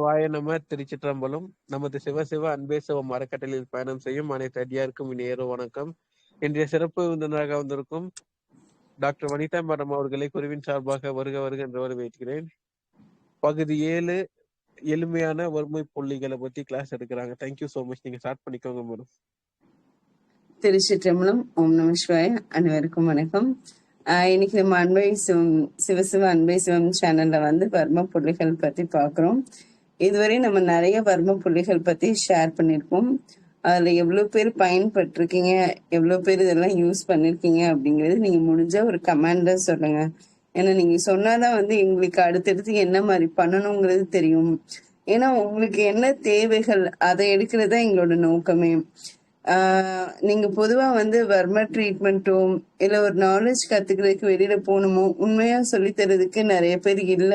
வாய நம திருச்சிற்றம்பலம். நமது சிவசிவ அன்பே சிவம் அறக்கட்டளையில் பயணம் செய்யும் அனைத்து அடியாருக்கும் இனியேறு வணக்கம். இன்றைய சிறப்பு விருந்தினராக வந்திருக்கும் டாக்டர் வனிதா மேடம் அவர்களை குருவின் சார்பாக வருக வருக என்று வரவேற்கிறேன். பகுதி 7 எளிமையான வறுமை புள்ளிகளை பத்தி கிளாஸ் எடுக்கிறாங்க. Thank you so much. நீங்க ஸ்டார்ட் பண்ணிக்கோங்க மேடம். திருச்சிற்றம்பலம். ஓம் நம சிவாய. அனைவருக்கும் வணக்கம். இன்னைக்கு நம்ம அன்பை சிவம் சிவசிவ அன்பை சிவம் சேனல்ல வர்ம புள்ளிகள் பத்தி பாக்குறோம். இதுவரை நம்ம நிறைய வர்ம புள்ளிகள் பத்தி ஷேர் பண்ணிருக்கோம். அதுல எவ்வளவு பேர் பயன்பட்டிருக்கீங்க, எவ்வளவு பேர் இதெல்லாம் யூஸ் பண்ணிருக்கீங்க அப்படிங்கிறது நீங்க முடிஞ்ச ஒரு கமெண்ட்ல சொல்லுங்க. ஏன்னா நீங்க சொன்னாதான் எங்களுக்கு அடுத்தடுத்து என்ன மாதிரி பண்ணணுங்கிறது தெரியும். ஏன்னா உங்களுக்கு என்ன தேவைகள் அதை எடுக்கிறதா எங்களோட நோக்கமே. நீங்க பொதுவா வர்ம ட்ரீட்மெண்ட்டோ இல்ல ஒரு நாலேஜ் கத்துக்கிறதுக்கு வெளியில போகணுமோ உண்மையா சொல்லி தரதுக்கு நிறைய பேர் இல்ல.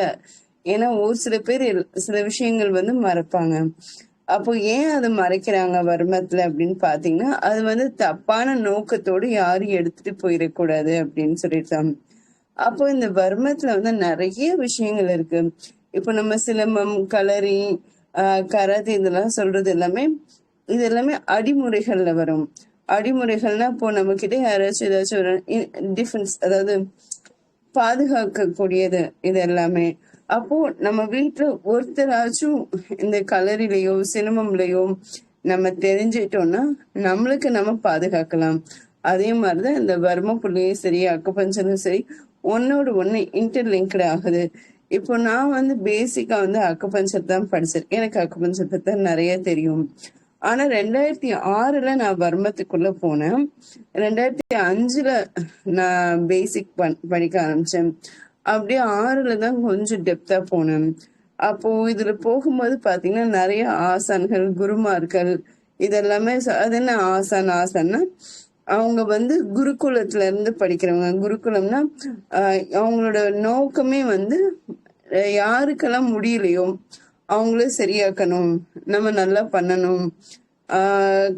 ஏன்னா ஒரு சில பேர் சில விஷயங்கள் மறைப்பாங்க. அப்போ ஏன் அதை மறைக்கிறாங்க வர்மத்துல அப்படின்னு பாத்தீங்கன்னா, அது தப்பான நோக்கத்தோடு யாரும் எடுத்துட்டு போயிடக்கூடாது அப்படின்னு சொல்லிட்டாங்க. அப்போ இந்த வர்மத்துல நிறைய விஷயங்கள் இருக்கு. இப்போ நம்ம சிலம்பம், களரி, கராத்தே இதெல்லாம் சொல்றது எல்லாமே இது எல்லாமே அடிமுறைகள்ல வரும். அடிமுறைகள்னா இப்போ நம்ம கிட்ட யாராச்சும் ஏதாச்சும் ஒரு டிஃபென்ஸ், அதாவது பாதுகாக்கக்கூடியது இது எல்லாமே. அப்போ நம்ம வீட்டுல ஒருத்தராச்சும் இந்த கலரிலையோ சினிமம்லயோ நம்ம தெரிஞ்சிட்டோம்னா நம்மளுக்கு நம்ம பாதுகாக்கலாம். அதே மாதிரிதான் இந்த வர்ம புள்ளியும் சரி அக்குபஞ்சரும் சரி ஒன்னோட ஒண்ணு இன்டர்லிங்க்டு ஆகுது. இப்போ நான் பேசிக்கா அக்குபஞ்சர் தான் படிச்சிருக்கேன். எனக்கு அக்குபஞ்சர் பத்தி நிறைய தெரியும். ஆனா 2006 நான் வர்மத்துக்குள்ள போனேன். 2005 நான் பேசிக் படிக்க ஆரம்பிச்சேன். அப்படியே 6 தான் கொஞ்சம் டெப்தா போனேன். அப்போ இதுல போகும்போது பாத்தீங்கன்னா நிறைய ஆசான்கள், குருமார்கள் இதெல்லாமே. அது என்ன ஆசான்னா அவங்க குருகுலத்துல இருந்து படிக்கிறவங்க. குருகுலம்னா அவங்களோட நோக்கமே யாருக்கெல்லாம் முடியலையோ அவங்களும் சரியாக்கணும், நம்ம நல்லா பண்ணணும்.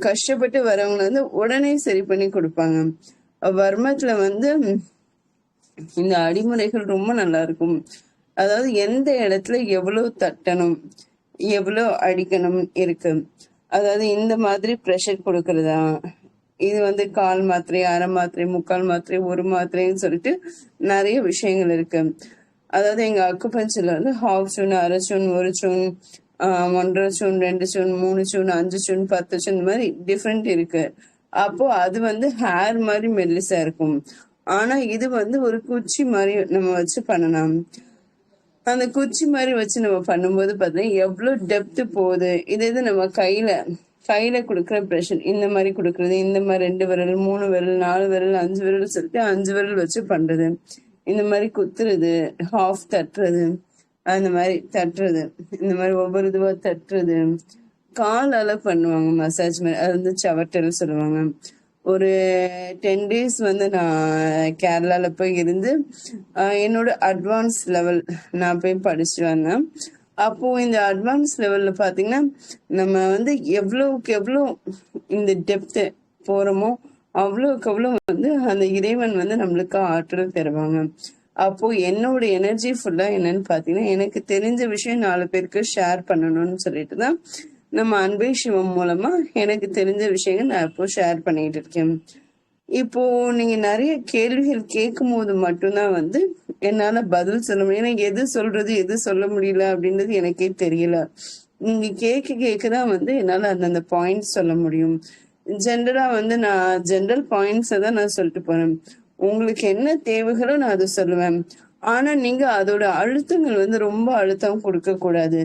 கஷ்டப்பட்டு வரவங்களை உடனே சரி பண்ணி கொடுப்பாங்க. வர்மத்துல இந்த அடிமுறைகள் ரொம்ப நல்லா இருக்கும். அதாவது எந்த இடத்துல எவ்வளவு தட்டணும், எவ்வளவு அடிக்கணும் இருக்கு. அதாவது இந்த மாதிரி ப்ரெஷர் கொடுக்கறதா, இது கால் மாத்திரை, அரை மாத்திரை, முக்கால் மாத்திரை, ஒரு மாத்திரைன்னு சொல்லிட்டு நிறைய விஷயங்கள் இருக்கு. அதாவது எங்க அக்குபஞ்சர்ல ஹாஃப் சூன், அரை சூன், ஒரு சூன், 1.5 சூன், 2 சூன், 3 சூன், 5 சூன், 10 சூன், இந்த மாதிரி டிஃப்ரெண்ட் இருக்கு. அப்போ அது ஹேர் மாதிரி மெல்லிசா இருக்கும். ஆனா இது ஒரு குச்சி மாதிரி நம்ம வச்சு பண்ணலாம். அந்த குச்சி மாதிரி வச்சு நம்ம பண்ணும்போது பாத்தீங்கன்னா எவ்வளவு டெப்த் போகுது. இது நம்ம கையில கொடுக்குற ப்ரெஷர் இந்த மாதிரி கொடுக்கறது, இந்த மாதிரி 2 விரல், 3 விரல், 4 விரல், 5 விரல் சொல்லிட்டு 5 விரல் வச்சு பண்றது, இந்த மாதிரி குத்துறது, ஹாஃப் தட்டுறது, அந்த மாதிரி தட்டுறது, இந்த மாதிரி ஒவ்வொரு இதுவா தட்டுறது, காலால பண்ணுவாங்க மசாஜ் மாதிரி. அது சவட்டல் சொல்லுவாங்க. ஒரு 10 days நான் கேரளால போய் இருந்து என்னோட அட்வான்ஸ் லெவல் நான் போய் படிச்சுட்டு வந்தேன். அப்போ இந்த அட்வான்ஸ் லெவல்ல பாத்தீங்கன்னா நம்ம எவ்வளவுக்கு எவ்வளவு இந்த டெப்த் போறோமோ அவ்வளவுக்கு அவ்வளவு அந்த இறைவன் நம்மளுக்கு ஆற்றல் தருவாங்க. அப்போ என்னோட எனர்ஜி ஃபுல்லா என்னன்னு பாத்தீங்கன்னா எனக்கு தெரிஞ்ச விஷயம் 4 பேருக்கு ஷேர் பண்ணணும்னு சொல்லிட்டுதான் நம்ம அன்பை சிவம் மூலமா எனக்கு தெரிஞ்ச விஷயங்கள் நான் இப்போ ஷேர் பண்ணிட்டு இருக்கேன். இப்போ நீங்க நிறைய கேள்விகள் கேட்கும் போது மட்டும்தான் என்னால பதில் சொல்ல முடியும். எனக்கு எது சொல்றது எது சொல்ல முடியல அப்படின்றது எனக்கே தெரியல. நீங்க கேட்கதான் என்னால அந்தந்த பாயிண்ட்ஸ் சொல்ல முடியும். ஜென்ரலா நான் ஜென்ரல் பாயிண்ட்ஸை தான் நான் சொல்லிட்டு போறேன். உங்களுக்கு என்ன தேவைகளோ நான் அதை சொல்லுவேன். ஆனா நீங்க அதோட அழுத்தங்கள் ரொம்ப அழுத்தம் கொடுக்க கூடாது.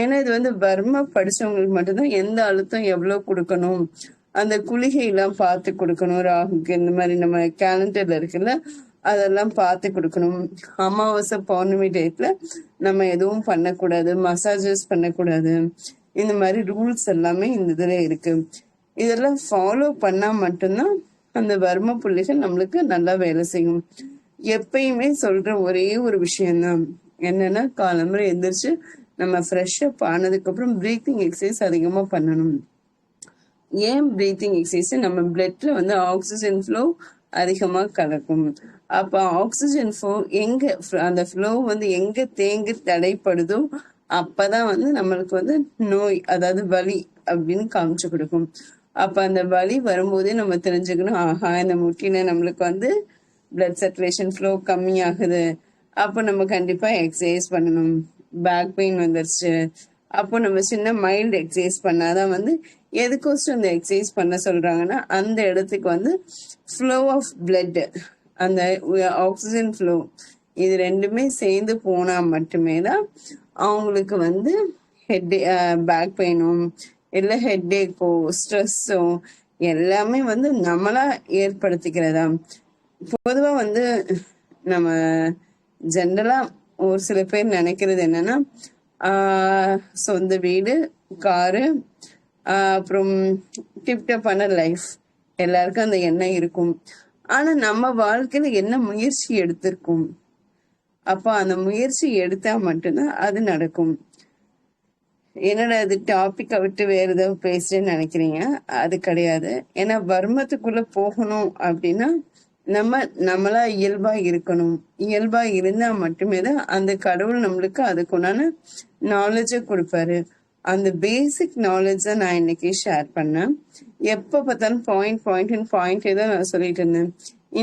ஏன்னா இது வர்ம படிச்சவங்களுக்கு மட்டும்தான் எந்த அழுத்தம் எவ்வளவு கொடுக்கணும், அந்த குளிகை எல்லாம் பார்த்து கொடுக்கணும். ராகுக்கு இந்த மாதிரி நம்ம கேலண்டர்ல இருக்குல்ல அதெல்லாம் பார்த்து கொடுக்கணும். அமாவாசை பௌர்ணமி டயத்துல நம்ம எதுவும் பண்ணக்கூடாது, மசாஜஸ் பண்ணக்கூடாது. இந்த மாதிரி ரூல்ஸ் எல்லாமே இந்த இதுல இருக்கு. இதெல்லாம் ஃபாலோ பண்ணா மட்டும்தான் அந்த வர்ம புள்ளிகள் நம்மளுக்கு நல்லா வேலை செய்யும். எப்பயுமே சொல்ற ஒரே ஒரு விஷயம்தான் என்னன்னா, காலம்பரை எந்திரிச்சு நம்ம ஃப்ரெஷ் அப் ஆனதுக்கு அப்புறம் பிரீத்திங் எக்ஸசைஸ் அதிகமா பண்ணணும். ஏன் பிரீத்திங் எக்ஸசைஸ்? நம்ம பிளட்ல ஆக்சிஜன் ஃப்ளோ அதிகமா கலக்கும். அப்ப ஆக்சிஜன் ஃப்ளோ எங்க அந்த ஃப்ளோ எங்க தேங்கி தடைப்படுதோ அப்பதான் வந்து நம்மளுக்கு வந்து நோய், அதாவது வலி அப்படின்னு காமிச்சு கொடுக்கும். அப்ப அந்த வலி வரும்போதே நம்ம தெரிஞ்சுக்கணும், ஆஹா இந்த முட்டில நம்மளுக்கு வந்து பிளட் சர்க்குலேஷன் ஃப்ளோ கம்மியாகுது, அப்போ நம்ம கண்டிப்பா எக்ஸசைஸ் பண்ணணும். பேக் பெயின் வந்துருச்சு, அப்போ நம்ம சின்ன மைல்டு எக்ஸசைஸ் பண்ணாதான் வந்து எதுக்கோசம் இந்த எக்ஸசைஸ் பண்ண சொல்றாங்கன்னா, அந்த இடத்துக்கு வந்து ஃப்ளோ ஆஃப் பிளட், அந்த ஆக்சிஜன் ஃப்ளோ, இது ரெண்டுமே சேர்ந்து போனா மட்டுமே தான் அவங்களுக்கு வந்து ஹெட் பேக் பெயினும் இல்லை ஹெட்டேக்கோ ஸ்ட்ரெஸ்ஸோ எல்லாமே வந்து நம்மளா ஏற்படுத்திக்கிறதா. பொதுவா வந்து நம்ம ஜென்ரலா ஒரு சில பேர் நினைக்கிறது என்னன்னா, சொந்த வீடு, காரு, அப்புறம் டிப்டப்பான லைஃப், எல்லாருக்கும் அந்த எண்ணம் இருக்கும். ஆனா நம்ம வாழ்க்கையில என்ன முயற்சி எடுத்திருக்கோம், அப்ப அந்த முயற்சி எடுத்தா மட்டும்தான் அது நடக்கும். என்னடா அது டாபிக்கை விட்டு வேற ஏதாவது பேசுறேன்னு நினைக்கிறீங்க? அது கிடையாது. ஏன்னா வர்மத்துக்குள்ள போகணும் அப்படின்னா நம்மளா இயல்பா இருக்கணும். இயல்பா இருந்தா மட்டுமே தான் அந்த கடவுள் நம்மளுக்கு அதுக்குண்டான நாலேஜை கொடுப்பாரு. அந்த பேசிக் நாலேஜ் தான் நான் இன்னைக்கு ஷேர் பண்ணேன். எப்ப பார்த்தாலும் பாயிண்ட் தான் நான் சொல்லிட்டு இருந்தேன்.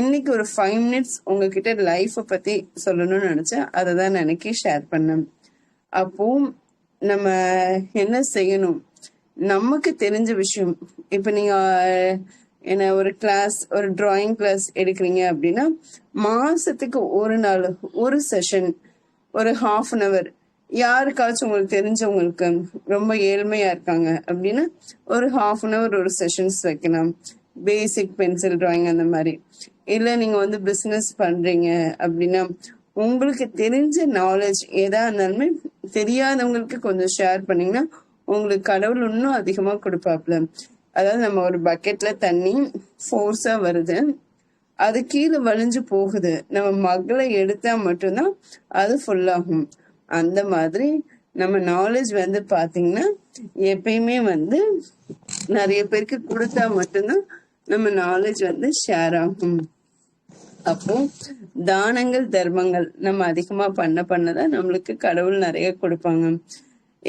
இன்னைக்கு ஒரு 5 minutes உங்ககிட்ட லைஃபை பத்தி சொல்லணும்னு நினைச்சேன். அதை தான் நான் இன்னைக்கு ஷேர் பண்ணேன். அப்போ நம்ம என்ன செய்யணும், நமக்கு தெரிஞ்ச விஷயம். இப்ப நீங்க என்ன ஒரு கிளாஸ், ஒரு டிராயிங் கிளாஸ் எடுக்கிறீங்க அப்படின்னா, மாசத்துக்கு ஒரு நாள் ஒரு செஷன், ஒரு 1/2 hour, யாருக்காச்சும் உங்களுக்கு தெரிஞ்சவங்களுக்கு ரொம்ப ஏழ்மையா இருக்காங்க அப்படின்னா ஒரு 1/2 hour ஒரு செஷன்ஸ் வைக்கலாம். பேசிக் பென்சில் டிராயிங் அந்த மாதிரி. இல்லை நீங்க வந்து பிசினஸ் பண்றீங்க அப்படின்னா உங்களுக்கு தெரிஞ்ச நாலேஜ் எதா இருந்தாலுமே தெரியாதவங்களுக்கு கொஞ்சம் ஷேர் பண்ணீங்கன்னா உங்களுக்கு கடவுள் இன்னும் அதிகமா கொடுப்பாப்ல. அதாவது நம்ம ஒரு பக்கெட்ல தண்ணி ஃபோர்ஸா வருது, அது கீழே வலிஞ்சு போகுது, நம்ம மகளை எடுத்தா மட்டும்தான் அது ஃபுல்லாகும். அந்த மாதிரி நம்ம நாலேஜ் வந்து பாத்தீங்கன்னா எப்பயுமே வந்து நிறைய பேருக்கு கொடுத்தா மட்டும்தான் நம்ம நாலேஜ் வந்து ஷேர் ஆகும். அப்போ தானங்கள் தர்மங்கள் நம்ம அதிகமா பண்ணதான் நம்மளுக்கு கடவுள் நிறைய கொடுப்பாங்க.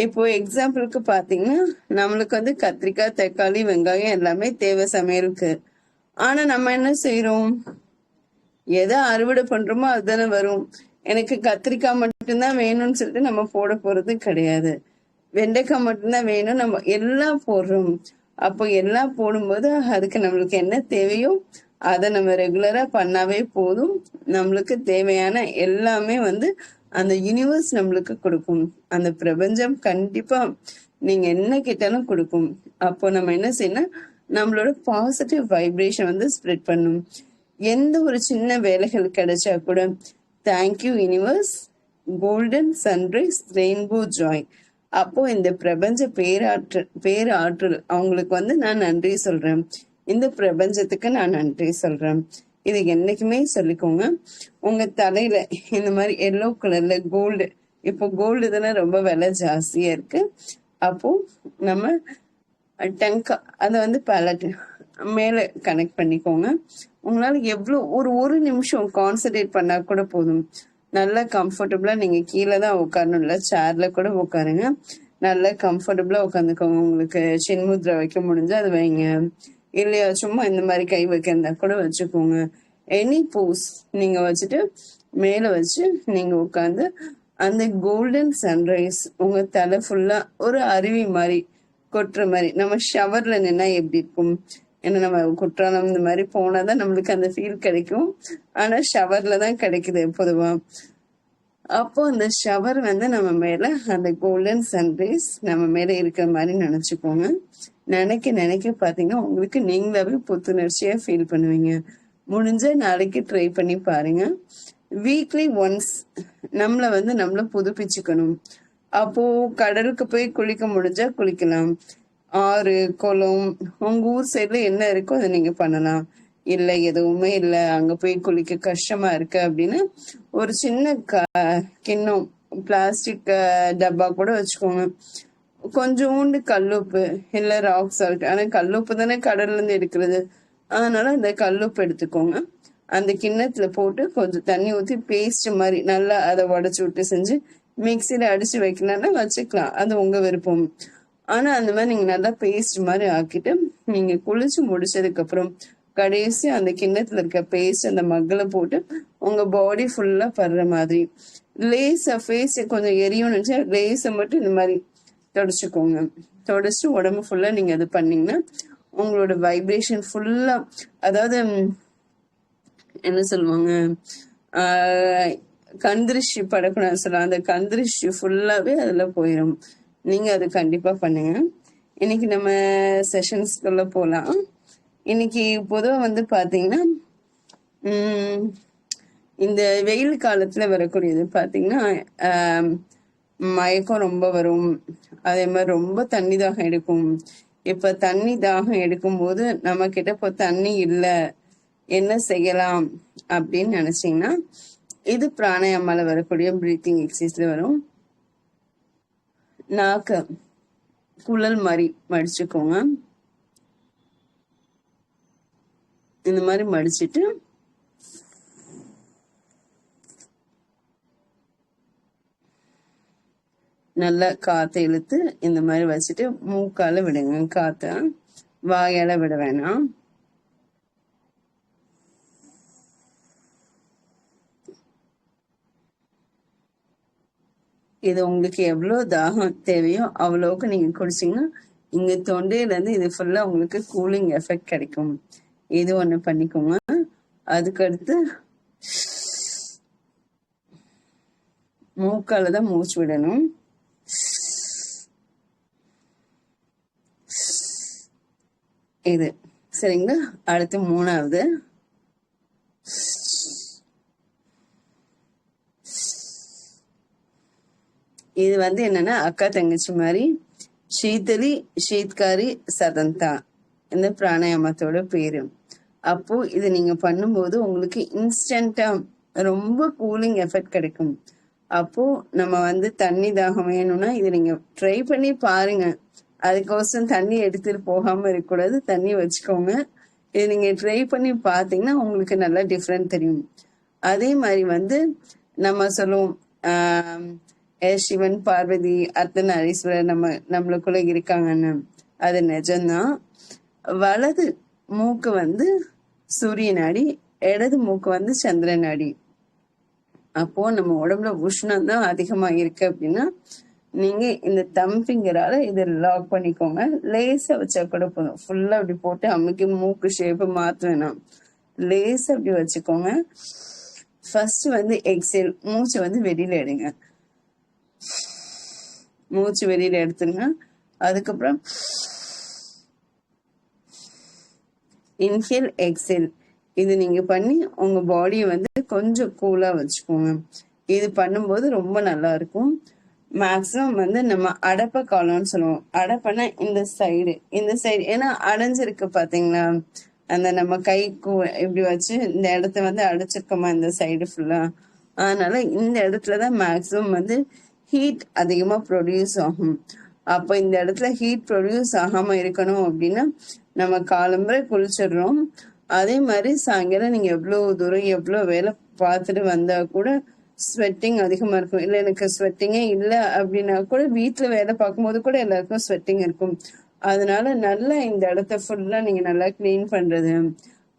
இப்போ எக்ஸாம்பிளுக்கு பாத்தீங்கன்னா நம்மளுக்கு வந்து கத்திரிக்காய், தக்காளி, வெங்காயம் எல்லாமே தேவை சமையலுக்கு. ஆனா நம்ம என்ன செய்யறோம், எதை அறுவடை பண்றோமோ அதுதானே வரும். எனக்கு கத்திரிக்காய் மட்டும்தான் வேணும்னு சொல்லிட்டு நம்ம போட போறது கிடையாது. வெண்டைக்காய் மட்டும்தான் வேணும், நம்ம எல்லாம் போடுறோம். அப்போ எல்லாம் போடும்போது அதுக்கு நம்மளுக்கு என்ன தேவையோ அதை நம்ம ரெகுலரா பண்ணாவே போதும். நம்மளுக்கு தேவையான எல்லாமே வந்து அந்த யூனிவர்ஸ் நம்மளுக்கு கொடுக்கும். அந்த பிரபஞ்சம் கண்டிப்பா நீங்க என்ன கேட்டாலும் கொடுக்கும். அப்போ நம்ம என்ன செய்யணும், நம்மளோட பாசிட்டிவ் வைப்ரேஷன் வந்து ஸ்ப்ரெட் பண்ணும். எந்த ஒரு சின்ன வேலைகள் கிடைச்சா கூட thank you universe, golden sunrise, rainbow Joy. அப்போ இந்த பிரபஞ்ச பேராற்றல் அவங்களுக்கு வந்து நான் நன்றி சொல்றேன். இந்த பிரபஞ்சத்துக்கு நான் நன்றி சொல்றேன். இது என்னைக்குமே சொல்லிக்கோங்க. உங்க தலையில இந்த மாதிரி எல்லோ கலர்ல கோல்டு, இப்போ கோல்டு தானே ரொம்ப விலை ஜாஸ்தியா இருக்கு. அப்போ நம்ம டங்கா அதை வந்து பேலட் மேல கனெக்ட் பண்ணிக்கோங்க. உங்களால எவ்வளவு ஒரு நிமிஷம் கான்சென்ட்ரேட் பண்ணா கூட போதும். நல்லா கம்ஃபர்டபுளா, நீங்க கீழே தான் உட்காரணும், இல்லை சேர்ல கூட உட்காருங்க. நல்லா கம்ஃபர்டபுளா உட்காந்துக்கோங்க. உங்களுக்கு சின்முத்ரா வைக்க முடிஞ்சா அது வைங்க, இல்லையா சும்மா இந்த மாதிரி கை வைக்கிறதா கூட வச்சுக்கோங்க. எனி போஸ் நீங்க வச்சுட்டு மேல வச்சு நீங்க உட்காந்து அந்த கோல்டன் சன்ரைஸ் உங்க தலை ஃபுல்லா ஒரு அருவி மாதிரி கொட்டுற மாதிரி. நம்ம ஷவர்ல நின்னா எப்படி இருக்கும், ஏன்னா நம்ம குற்றாலம் இந்த மாதிரி போனாதான் நம்மளுக்கு அந்த ஃபீல் கிடைக்கும். ஆனா ஷவர்ல தான் கிடைக்குது பொதுவா. அப்போ அந்த ஷவர் வந்து நம்ம மேல அந்த கோல்டன் சன்ரைஸ் நம்ம மேல இருக்கிற மாதிரி நினைச்சுக்கோங்க. நினைக்க பாத்தீங்கன்னா உங்களுக்கு நீங்களாவே புத்துணர்ச்சியா ஃபீல் பண்ணுவீங்க. முடிஞ்ச நாளைக்கு ட்ரை பண்ணி பாருங்க. வீக்லி ஒன்ஸ் நம்மள புதுப்பிச்சுக்கணும். அப்போ கடலுக்கு போய் குளிக்க முடிஞ்சா குளிக்கலாம். ஆறு, குளம், உங்க ஊர் சைட்ல என்ன இருக்கோ அதை நீங்க பண்ணலாம். இல்லை எதுவுமே இல்லை, அங்க போய் குளிக்க கஷ்டமா இருக்கு அப்படின்னா ஒரு சின்ன கிண்ணம், பிளாஸ்டிக் டப்பா கூட வச்சுக்கோங்க. கொஞ்சோண்டு கல்லுப்பு இல்ல ராக் சால்ட், ஆனா கல்லுப்பு தானே கடல்ல இருந்து எடுக்கிறது, அதனால அந்த கல்லுப்பு எடுத்துக்கோங்க. அந்த கிண்ணத்துல போட்டு கொஞ்சம் தண்ணி ஊற்றி பேஸ்ட் மாதிரி நல்லா அதை உடச்சு விட்டு செஞ்சு மிக்சியில அடிச்சு வைக்கலாம்னா வச்சுக்கலாம், அது உங்க விருப்பம். ஆனா அந்த மாதிரி நீங்க நல்லா பேஸ்ட் மாதிரி ஆக்கிட்டு நீங்க குளிச்சு முடிச்சதுக்கு அப்புறம் கடைசி அந்த கிண்ணத்துல இருக்க பேஸ்ட் அந்த மக்களை போட்டு உங்க பாடி ஃபுல்லா படுற மாதிரி லேசா ஃபேஸ் கொஞ்சம் எரியும் நினைச்சா லேசை மட்டும் இந்த மாதிரி தொடச்சுக்கோங்க. தொடச்சு உடம்பு ஃபுல்லா நீங்க அது பண்ணீங்கன்னா உங்களோட வைப்ரேஷன் ஃபுல்லா, அதாவது என்ன சொல்லுவாங்க, கந்திருஷ்டி படக்கூடாதுன்னு சொல்லலாம், அந்த கந்திருஷ்டி ஃபுல்லாவே அதுல போயிடும். நீங்க அது கண்டிப்பா பண்ணுங்க. இன்னைக்கு நம்ம செஷன்ஸ்குள்ள போலாம். இன்னைக்கு பொதுவா வந்து பாத்தீங்கன்னா இந்த வெயில் காலத்துல வரக்கூடியது பாத்தீங்கன்னா மயக்கம் ரொம்ப வரும், அதே மாதிரி ரொம்ப தண்ணி தாகம் எடுக்கும். இப்ப தண்ணி தாகம் எடுக்கும் போது நம்ம கிட்ட இப்போ தண்ணி இல்லை, என்ன செய்யலாம் அப்படின்னு நினைச்சீங்கன்னா இது பிராணாயாமால வரக்கூடிய பிரீத்திங் எக்ஸசைஸ்ல வரும். நாக்க குழல் மாதிரி மடிச்சுக்கோங்க. இந்த மாதிரி மடிச்சிட்டு நல்லா காத்தை இழுத்து இந்த மாதிரி வச்சுட்டு மூக்கால விடுங்க. காத்த வாயால விட வேணாம். இது உங்களுக்கு எவ்வளவு தாகம் தேவையோ அவ்வளவுக்கு நீங்க குடிச்சீங்கன்னா இங்க தொண்டையில இருந்து இது ஃபுல்லா உங்களுக்கு கூலிங் எஃபெக்ட் கிடைக்கும். இது ஒண்ணு பண்ணிக்கோங்க. அதுக்கடுத்து மூக்கால தான் மூச்சு விடணும். இது சரிங்களா. அடுத்து மூணாவது இது வந்து என்னன்னா அக்கா தங்கச்சி மாதிரி ஷீதலி ஷீத்காரி சதந்தா இந்த பிராணாயாமத்தோட பேரு. அப்போ இது நீங்க பண்ணும்போது உங்களுக்கு இன்ஸ்டன்டா ரொம்ப கூலிங் எஃபெக்ட் கிடைக்கும். அப்போ நம்ம வந்து தண்ணி தாகம் வேணும்னா இது நீங்க ட்ரை பண்ணி பாருங்க. அதுக்கோசம் தண்ணி எடுத்துட்டு போகாம இருக்கக்கூடாது, தண்ணி வச்சுக்கோங்க. இது நீங்க ட்ரை பண்ணி பார்த்தீங்கன்னா உங்களுக்கு நல்லா டிஃப்ரெண்ட் தெரியும். அதே மாதிரி வந்து நம்ம சொல்லுவோம் சிவன் பார்வதி அர்த்தநாரீஸ்வரர் நம்மளுக்குள்ள இருக்காங்கன்னு. அது நிஜம்தான். வலது மூக்கு வந்து சூரிய நாடி, இடது மூக்கு வந்து சந்திர நாடி. அப்போ நம்ம உடம்புல உஷ்ணம் தான் அதிகமா இருக்கு அப்படின்னா நீங்க இந்த தம் ஃபிங்கரால இதை லாக் பண்ணிக்கோங்க. லேசா வச்சா கூட போதும். ஃபுல்லா அப்படி போட்டு அமுக்கி மூக்கு ஷேப்பு மாத்த வேணாம். லேசா அப்படி வச்சுக்கோங்க. ஃபர்ஸ்ட் வந்து எக்ஸேல், மூச்சை வந்து வெளியில எடுங்க. மூச்சு வெளியில எடுத்துருங்க. அதுக்கப்புறம் இன்ஹேல் எக்ஸேல். இது நீங்க பண்ணி உங்க பாடியை வந்து கொஞ்சம் கூலா வச்சுக்கோங்க. இது பண்ணும்போது ரொம்ப நல்லா இருக்கும். மேக்சிமம் வந்து நம்ம அடப்ப காலம்னு சொல்லுவோம். அடப்பனா இந்த சைடு ஏன்னா அடைஞ்சிருக்கு பாத்தீங்களா, அந்த நம்ம கைக்கு இப்படி வச்சு இந்த இடத்த வந்து அடைச்சிருக்கோமா இந்த சைடு ஃபுல்லா. அதனால இந்த இடத்துலதான் மேக்சிமம் வந்து ஹீட் அதிகமா ப்ரொடியூஸ் ஆகும். அப்போ இந்த இடத்துல ஹீட் ப்ரொடியூஸ் ஆகாம இருக்கணும் அப்படின்னா நம்ம காலம்பரை குளிச்சிடுறோம். அதே மாதிரி சாயங்காலம் நீங்க எவ்வளவு தூரம் எவ்வளவு வேலை பார்த்துட்டு வந்தா கூட ஸ்வெட்டிங் அதிகமா இருக்கும். இல்லை எனக்கு ஸ்வெட்டிங்கே இல்லை அப்படின்னா கூட வீட்டுல வேலை பார்க்கும்போது கூட எல்லாருக்கும் ஸ்வெட்டிங் இருக்கும். அதனால நல்லா இந்த இடத்த ஃபுல்லா நீங்க நல்லா கிளீன் பண்றது,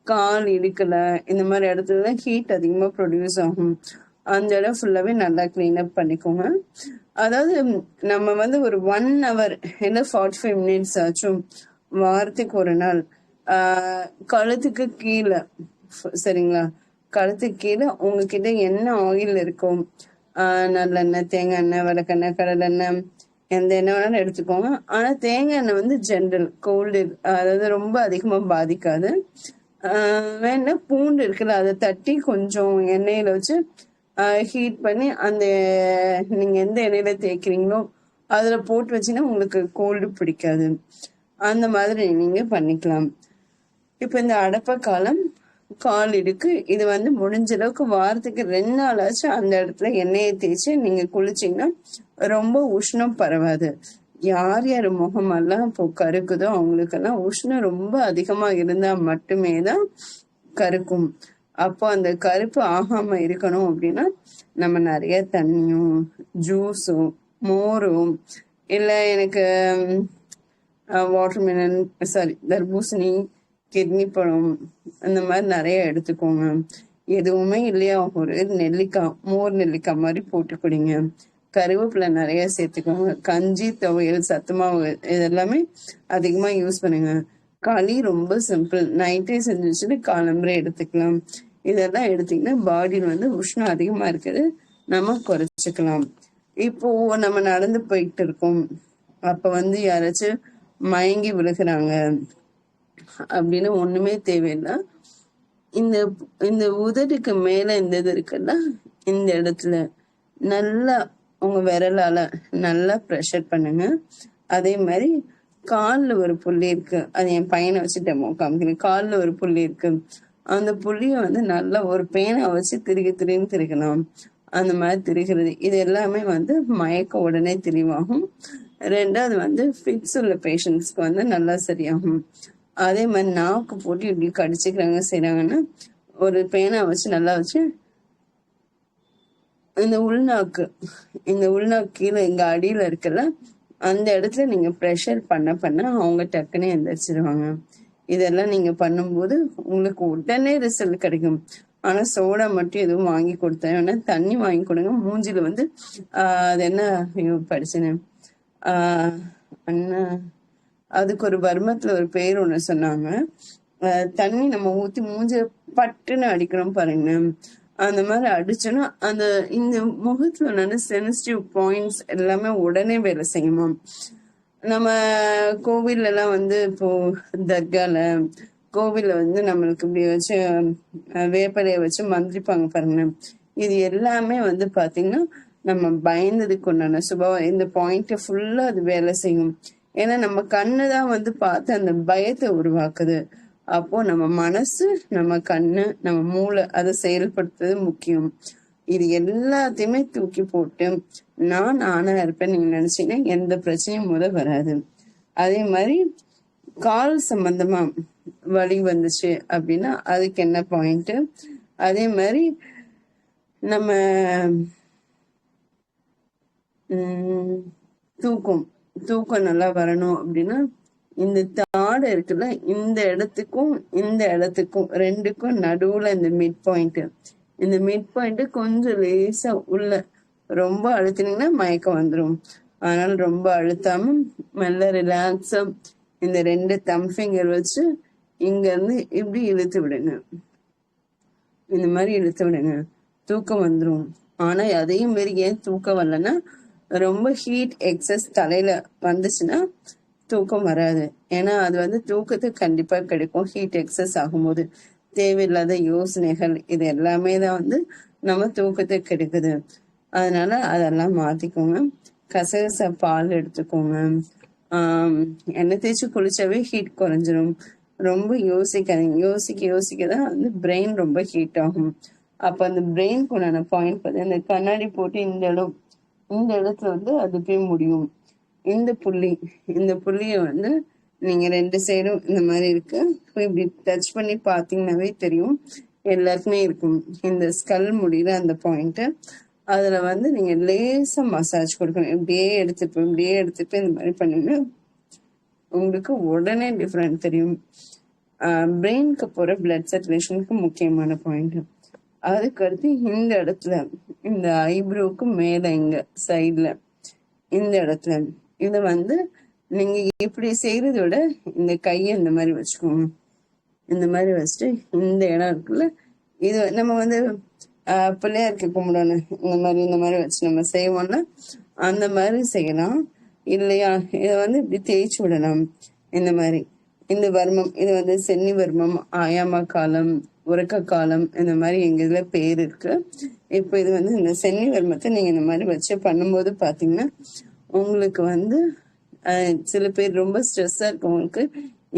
கால் இடுக்கல இந்த மாதிரி இடத்துல ஹீட் அதிகமா ப்ரொடியூஸ் ஆகும். அந்த இடம் ஃபுல்லாவே நல்லா கிளீன் அப் பண்ணிக்கோங்க. அதாவது நம்ம வந்து ஒரு 1 hour இல்லை 45 minutes ஆச்சும் வாரத்துக்கு ஒரு நாள் கழுத்துக்கு கீழே, சரிங்களா, கழுத்துக்கு கீழே உங்ககிட்ட என்ன ஆயில் இருக்கும், நல்லெண்ணெய், தேங்காய் எண்ணெய், விளக்கெண்ணெய், கடலெண்ணெய், எந்த எண்ணெய் வேணாலும் எடுத்துக்கோங்க. ஆனா தேங்காய் எண்ணெய் வந்து ஜென்ரல் கோல்டு, அதாவது ரொம்ப அதிகமா பாதிக்காது. வேணா பூண்டு இருக்குல்ல, அதை தட்டி கொஞ்சம் எண்ணெயில வச்சு ஹீட் பண்ணி அந்த நீங்க எந்த எண்ணெயில தேய்க்கிறீங்களோ அதுல போட்டு வச்சீங்கன்னா உங்களுக்கு கோல்டு பிடிக்காது. அந்த மாதிரி நீங்க பண்ணிக்கலாம். இப்ப இந்த அடப்ப காலம், கால் இடுக்கு, இது வந்து முடிஞ்ச அளவுக்கு வாரத்துக்கு 2 நாளாச்சும் அந்த இடத்துல எண்ணெயை தேய்ச்சி நீங்க குளிச்சீங்கன்னா ரொம்ப உஷ்ணம் பரவாது. யார் யார் முகமெல்லாம் இப்போ கருக்குதோ அவங்களுக்கெல்லாம் உஷ்ணம் ரொம்ப அதிகமா இருந்தா மட்டுமே தான் கருக்கும். அப்போ அந்த கருப்பு ஆகாம இருக்கணும் அப்படின்னா நம்ம நிறைய தண்ணியும் ஜூஸும் மோரும் இல்லை எனக்கு வாட்டர்மெலன் தர்பூசணி கிட்னி பழம் அந்த மாதிரி நிறைய எடுத்துக்கோங்க. எதுவுமே இல்லையா ஒரு நெல்லிக்காய் மோர் நெல்லிக்காய் மாதிரி போட்டு குடிங்க. கருவேப்பிலை நிறைய சேர்த்துக்கோங்க. கஞ்சி துவையல் சத்து மாவு இதெல்லாமே அதிகமா யூஸ் பண்ணுங்க. களி ரொம்ப சிம்பிள், நைட்டே செஞ்சு வச்சுட்டு காலம்பரை எடுத்துக்கலாம். இதெல்லாம் எடுத்தீங்கன்னா பாடியில் வந்து உஷ்ணம் அதிகமா இருக்குது, நம்ம குறைச்சிக்கலாம். இப்போ நம்ம நடந்து போயிட்டு இருக்கோம், அப்ப வந்து யாராச்சும் மயங்கி விழுகிறாங்க அப்படின்னு ஒண்ணுமே தேவையில்லை. இந்த இந்த உதடுக்கு மேல இந்த இது இருக்குல்ல, இந்த இடத்துல நல்லா உங்க விரலால நல்லா ப்ரெஷர் பண்ணுங்க. அதே மாதிரி கால்ல ஒரு புள்ளி இருக்கு, அது என் பையனை வச்சு டெமோ காமிக்கிறேன். கால்ல ஒரு புள்ளி இருக்கு, அந்த புள்ளிய வந்து நல்லா ஒரு பேனை வச்சு திருகின்னு திருகலாம். அந்த மாதிரி திரிகிறது இது எல்லாமே வந்து மயக்க உடனே தெளிவாகும். ரெண்டாவது வந்து ஃபிட்ஸ் உள்ள பேஷண்ட்ஸ்க்கு வந்து நல்லா சரியாகும். அதே மாதிரி நாக்கு போட்டு இப்படி கடிச்சுக்கிறாங்க செய்யறாங்கன்னா ஒரு பேனா வச்சு நல்லா வச்சு இந்த உள்நாக்கு கீழே இங்க அடியில இருக்குல்ல, அந்த இடத்துல நீங்க ப்ரெஷர் பண்ண அவங்க டக்குன்னு எந்திரிச்சிருவாங்க. இதெல்லாம் நீங்க பண்ணும்போது உங்களுக்கு உடனே ரிசல்ட் கிடைக்கும். ஆனா சோடா மட்டும் எதுவும் வாங்கி கொடுத்தேன், தண்ணி வாங்கி கொடுங்க. மூஞ்சில வந்து அது என்ன படிச்சேன்னு அண்ணா அதுக்கு ஒரு வர்மத்துல ஒரு பேர் ஒண்ணு சொன்னாங்க. தண்ணி நம்ம ஊத்தி மூஞ்ச பட்டுன்னு அடிக்கிறோம் பாருங்க, அந்த மாதிரி அடிச்சோன்னா அந்த இந்த முகத்துல நல்ல சென்சிட்டிவ் பாயிண்ட்ஸ் எல்லாமே உடனே வேலை செய்யுமா. நம்ம கோவில்ல எல்லாம் வந்து இப்போ தர்கால கோவில்ல வந்து நம்மளுக்கு இப்படி வச்சு வேப்பலைய வச்சு மந்திரிப்பாங்க பாருங்க. இது எல்லாமே வந்து பாத்தீங்கன்னா நம்ம பயந்ததுக்கு உண்டான சுபாவம். இந்த பாயிண்ட் ஃபுல்லா அது வேலை செய்யும். ஏன்னா நம்ம கண்ணுதான் வந்து பார்த்து அந்த பயத்தை உருவாக்குது. அப்போ நம்ம மனசு, நம்ம கண்ணு, நம்ம மூளை அதை செயல்படுத்துறது முக்கியம். இது எல்லாத்தையுமே தூக்கி போட்டு நான் ஆனா இருப்பேன் நீங்க நினைச்சீங்கன்னா எந்த பிரச்சனையும் வராது. அதே மாதிரி கால் சம்பந்தமா வலி வந்துச்சு அப்படின்னா அதுக்கு என்ன பாயிண்ட். அதே மாதிரி நம்ம தூக்கம் நல்லா வரணும் அப்படின்னா இந்த தாடை இருக்குல்ல, இந்த இடத்துக்கும் ரெண்டுக்கும் நடுவுல இந்த மிட் பாயிண்ட் கொஞ்சம் லேசா உள்ள ரொம்ப அழுத்தினீங்கன்னா மயக்கம் வந்துடும். அதனால ரொம்ப அழுத்தாம மெல்ல ரிலாக்ஸா இந்த 2 தம் ஃபிங்கர் வச்சு இங்க இருந்து இப்படி இழுத்து விடுங்க. இந்த மாதிரி இழுத்து விடுங்க, தூக்கம் வந்துடும். ஆனா அதையும் மீறி ஏன் தூக்கம் வரலன்னா ரொம்ப ஹீட் எக்ஸஸ் தலையில வந்துச்சுன்னா தூக்கம் வராது. ஏன்னா அது வந்து தூக்கத்துக்கு கண்டிப்பா கிடைக்கும். ஹீட் எக்ஸஸ் ஆகும்போது தேவையில்லாத யோசனைகள் இது எல்லாமே தான் வந்து நம்ம தூக்கத்துக்கு கிடைக்குது. அதனால அதெல்லாம் மாத்திக்கோங்க. கசகச பால் எடுத்துக்கோங்க. எண்ணெய் தேய்ச்சி குளிச்சாவே ஹீட் குறைஞ்சிரும். ரொம்ப யோசிக்காதீங்க. யோசிக்கதான் வந்து பிரெயின் ரொம்ப ஹீட் ஆகும். அப்ப அந்த பிரெயினுக்கு உண்டான பாயிண்ட் பார்த்து இந்த கண்ணாடி போட்டு இந்த இடத்துல வந்து அது போய் முடியும். இந்த புள்ளிய வந்து நீங்க 2 சைடும் இந்த மாதிரி இருக்கு, இப்படி டச் பண்ணி பாத்தீங்கன்னாவே தெரியும். எல்லாருக்குமே இருக்கும் இந்த ஸ்கல் முடியல அந்த பாயிண்ட். அதுல வந்து நீங்க லேசா மசாஜ் கொடுக்கணும். இப்படியே எடுத்துட்டு இந்த மாதிரி பண்ணீங்கன்னா உங்களுக்கு உடனே டிஃபரெண்ட் தெரியும். பிரெயினுக்கு போற பிளட் சர்க்குலேஷனுக்கு முக்கியமான பாயிண்ட். அதுக்கு அடுத்து இந்த இடத்துல இந்த ஐப்ரோவுக்கு மேல இங்க சைட்ல இந்த இடத்துல இத வந்து நீங்க இப்படி செய்யறத விட இந்த கையை இந்த மாதிரி வச்சுக்கோங்க. இந்த மாதிரி வச்சுட்டு இந்த இடம் இருக்குல்ல, இது நம்ம வந்து பிள்ளையாருக்கு கும்பிடணும். இந்த மாதிரி வச்சு நம்ம செய்வோம்னா அந்த மாதிரி செய்யலாம். இல்லையா இதை வந்து இப்படி தேய்ச்சி விடலாம். இந்த மாதிரி இந்த வர்மம் இது வந்து சென்னி வர்மம், ஆயாம காலம், உறக்க காலம், இந்த மாதிரி எங்க இதுல பேர் இருக்கு. இப்போ இது வந்து இந்த சென்னி வர்மத்தை நீங்க இந்த மாதிரி வச்சு பண்ணும்போது பாத்தீங்கன்னா உங்களுக்கு வந்து சில பேர் ரொம்ப ஸ்ட்ரெஸ்ஸா இருக்கவங்களுக்கு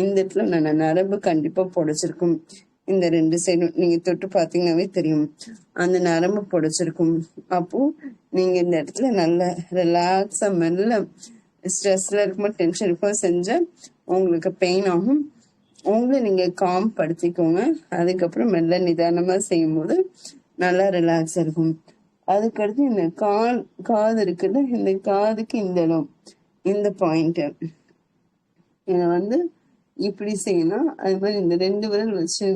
இந்த இடத்துல நரம்பு கண்டிப்பா புடைச்சிருக்கும். இந்த 2 சைடும் நீங்க தொட்டு பாத்தீங்கன்னாவே தெரியும், அந்த நரம்பு புடைச்சிருக்கும். அப்போ நீங்க இந்த இடத்துல நல்ல ரிலாக்ஸா மெல்ல ஸ்ட்ரெஸ்ல இருக்கும்போது டென்ஷன் இருக்கும் செஞ்சா உங்களுக்கு பெயின் ஆகும். உங்களை நீங்க காம் படுத்திக்கோங்க. அதுக்கப்புறம் மெல்ல நிதானமா செய்யும் போது நல்லா ரிலாக்ஸ் இருக்கும். அதுக்கடுத்து இந்த காது இருக்குல்ல, இந்த காதுக்கு இந்த இடம், இந்த பாயிண்ட் இதை வந்து இப்படி செய்யணும். அது மாதிரி இந்த 2 விரல் வச்சு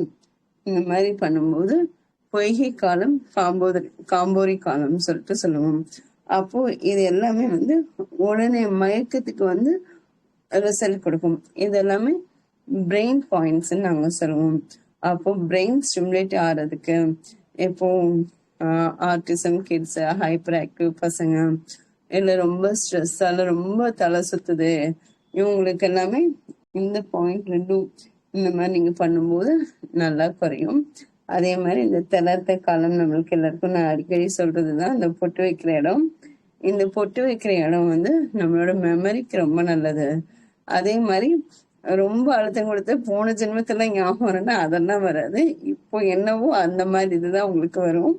இந்த மாதிரி பண்ணும்போது பொய்கை காலம் காம்போரி காலம் சொல்லிட்டு சொல்லுவோம். அப்போ இது எல்லாமே வந்து உடனே மயக்கத்துக்கு வந்து ரிசல்ட் கொடுக்கும். இது எல்லாமே பிரெயின் பாயிண்ட்ஸ் நாங்க சொல்லுவோம். அப்போ பிரெயின் ஸ்டிமுலேட் ஆகிறதுக்கு இப்போ ஆர்டிசம் கிட்ஸ், ஹைப்பர் ஆக்டிவ் பசங்க, இல்லை ரொம்ப ஸ்ட்ரெஸ்ஸால ரொம்ப தலை சுத்துது, இவங்களுக்கு எல்லாமே இந்த பாயிண்ட் 2 இந்த மாதிரி நீங்க பண்ணும்போது நல்லா குறையும். அதே மாதிரி இந்த தளர்த்த காலம் நம்மளுக்கு எல்லாருக்கும் நான் அடிக்கடி சொல்றதுதான் இந்த பொட்டு வைக்கிற இடம். இந்த பொட்டு வைக்கிற இடம் வந்து நம்மளோட மெமரிக்கு ரொம்ப நல்லது. அதே மாதிரி ரொம்ப அழுத்தம் கொடுத்து போன ஜென்மத்துல ஞாபகம் வரணும்னா அதெல்லாம் வராது. இப்போ என்னவோ அந்த மாதிரி இதுதான் உங்களுக்கு வரும்.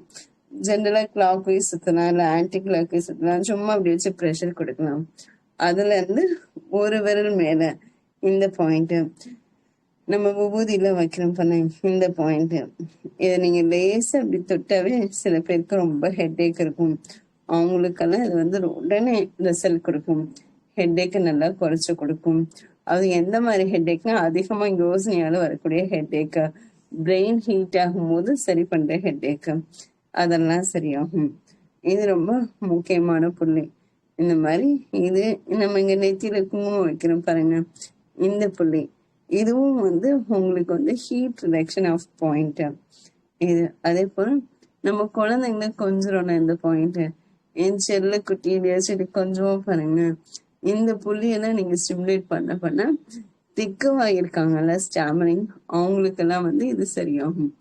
ஜென்ரலா கிளாக் வைஸ் சுத்தலாம், இல்லை ஆன்டி கிளாக் வைஸ் சுத்தலாம். சும்மா அப்படி வச்சு ப்ரெஷர் கொடுக்கலாம். அதுல இருந்து ஒரு விரல் மேல இந்த பாயிண்ட் நம்ம விபூதியில வைக்கிறோம் பண்ண இந்த பாயிண்ட், இதை நீங்க லேசா அப்படி தொட்டாவே சில பேருக்கு ரொம்ப ஹெட்ஏக் இருக்கும். அவங்களுக்கெல்லாம் இது வந்து உடனே ரிசல்ட் கொடுக்கும். ஹெட்ஏக்கு நல்லா குறைச்சு கொடுக்கும். அது எந்த மாதிரி ஹெட்ஏக்னா அதிகமா யோசனையால வரக்கூடிய ஹெட்ஏக், பிரெயின் ஹீட் ஆகும் போது சரி பண்ற ஹெட்ஏக், அதெல்லாம் சரியாகும். இது ரொம்ப முக்கியமான புள்ளி. இந்த மாதிரி இது நம்ம இங்க நெத்தியில குங்குமம் வைக்கிறோம் பாருங்க, இந்த புள்ளி இதுவும் வந்து உங்களுக்கு வந்து ஹீட் ரிடக்ஷன் ஆஃப் பாயிண்ட் இது. அதே போல நம்ம குழந்தைங்கள கொஞ்சம் இந்த பாயிண்ட் என் செல்ல குட்டியிலேயே சரி கொஞ்சம் பாருங்க, இந்த புள்ளியெல்லாம் நீங்க ஸ்டிமுலேட் பண்ண திக்கவாயிருக்காங்கல்ல ஸ்டாமரிங், அவங்களுக்கெல்லாம் வந்து இது சரியாகும்.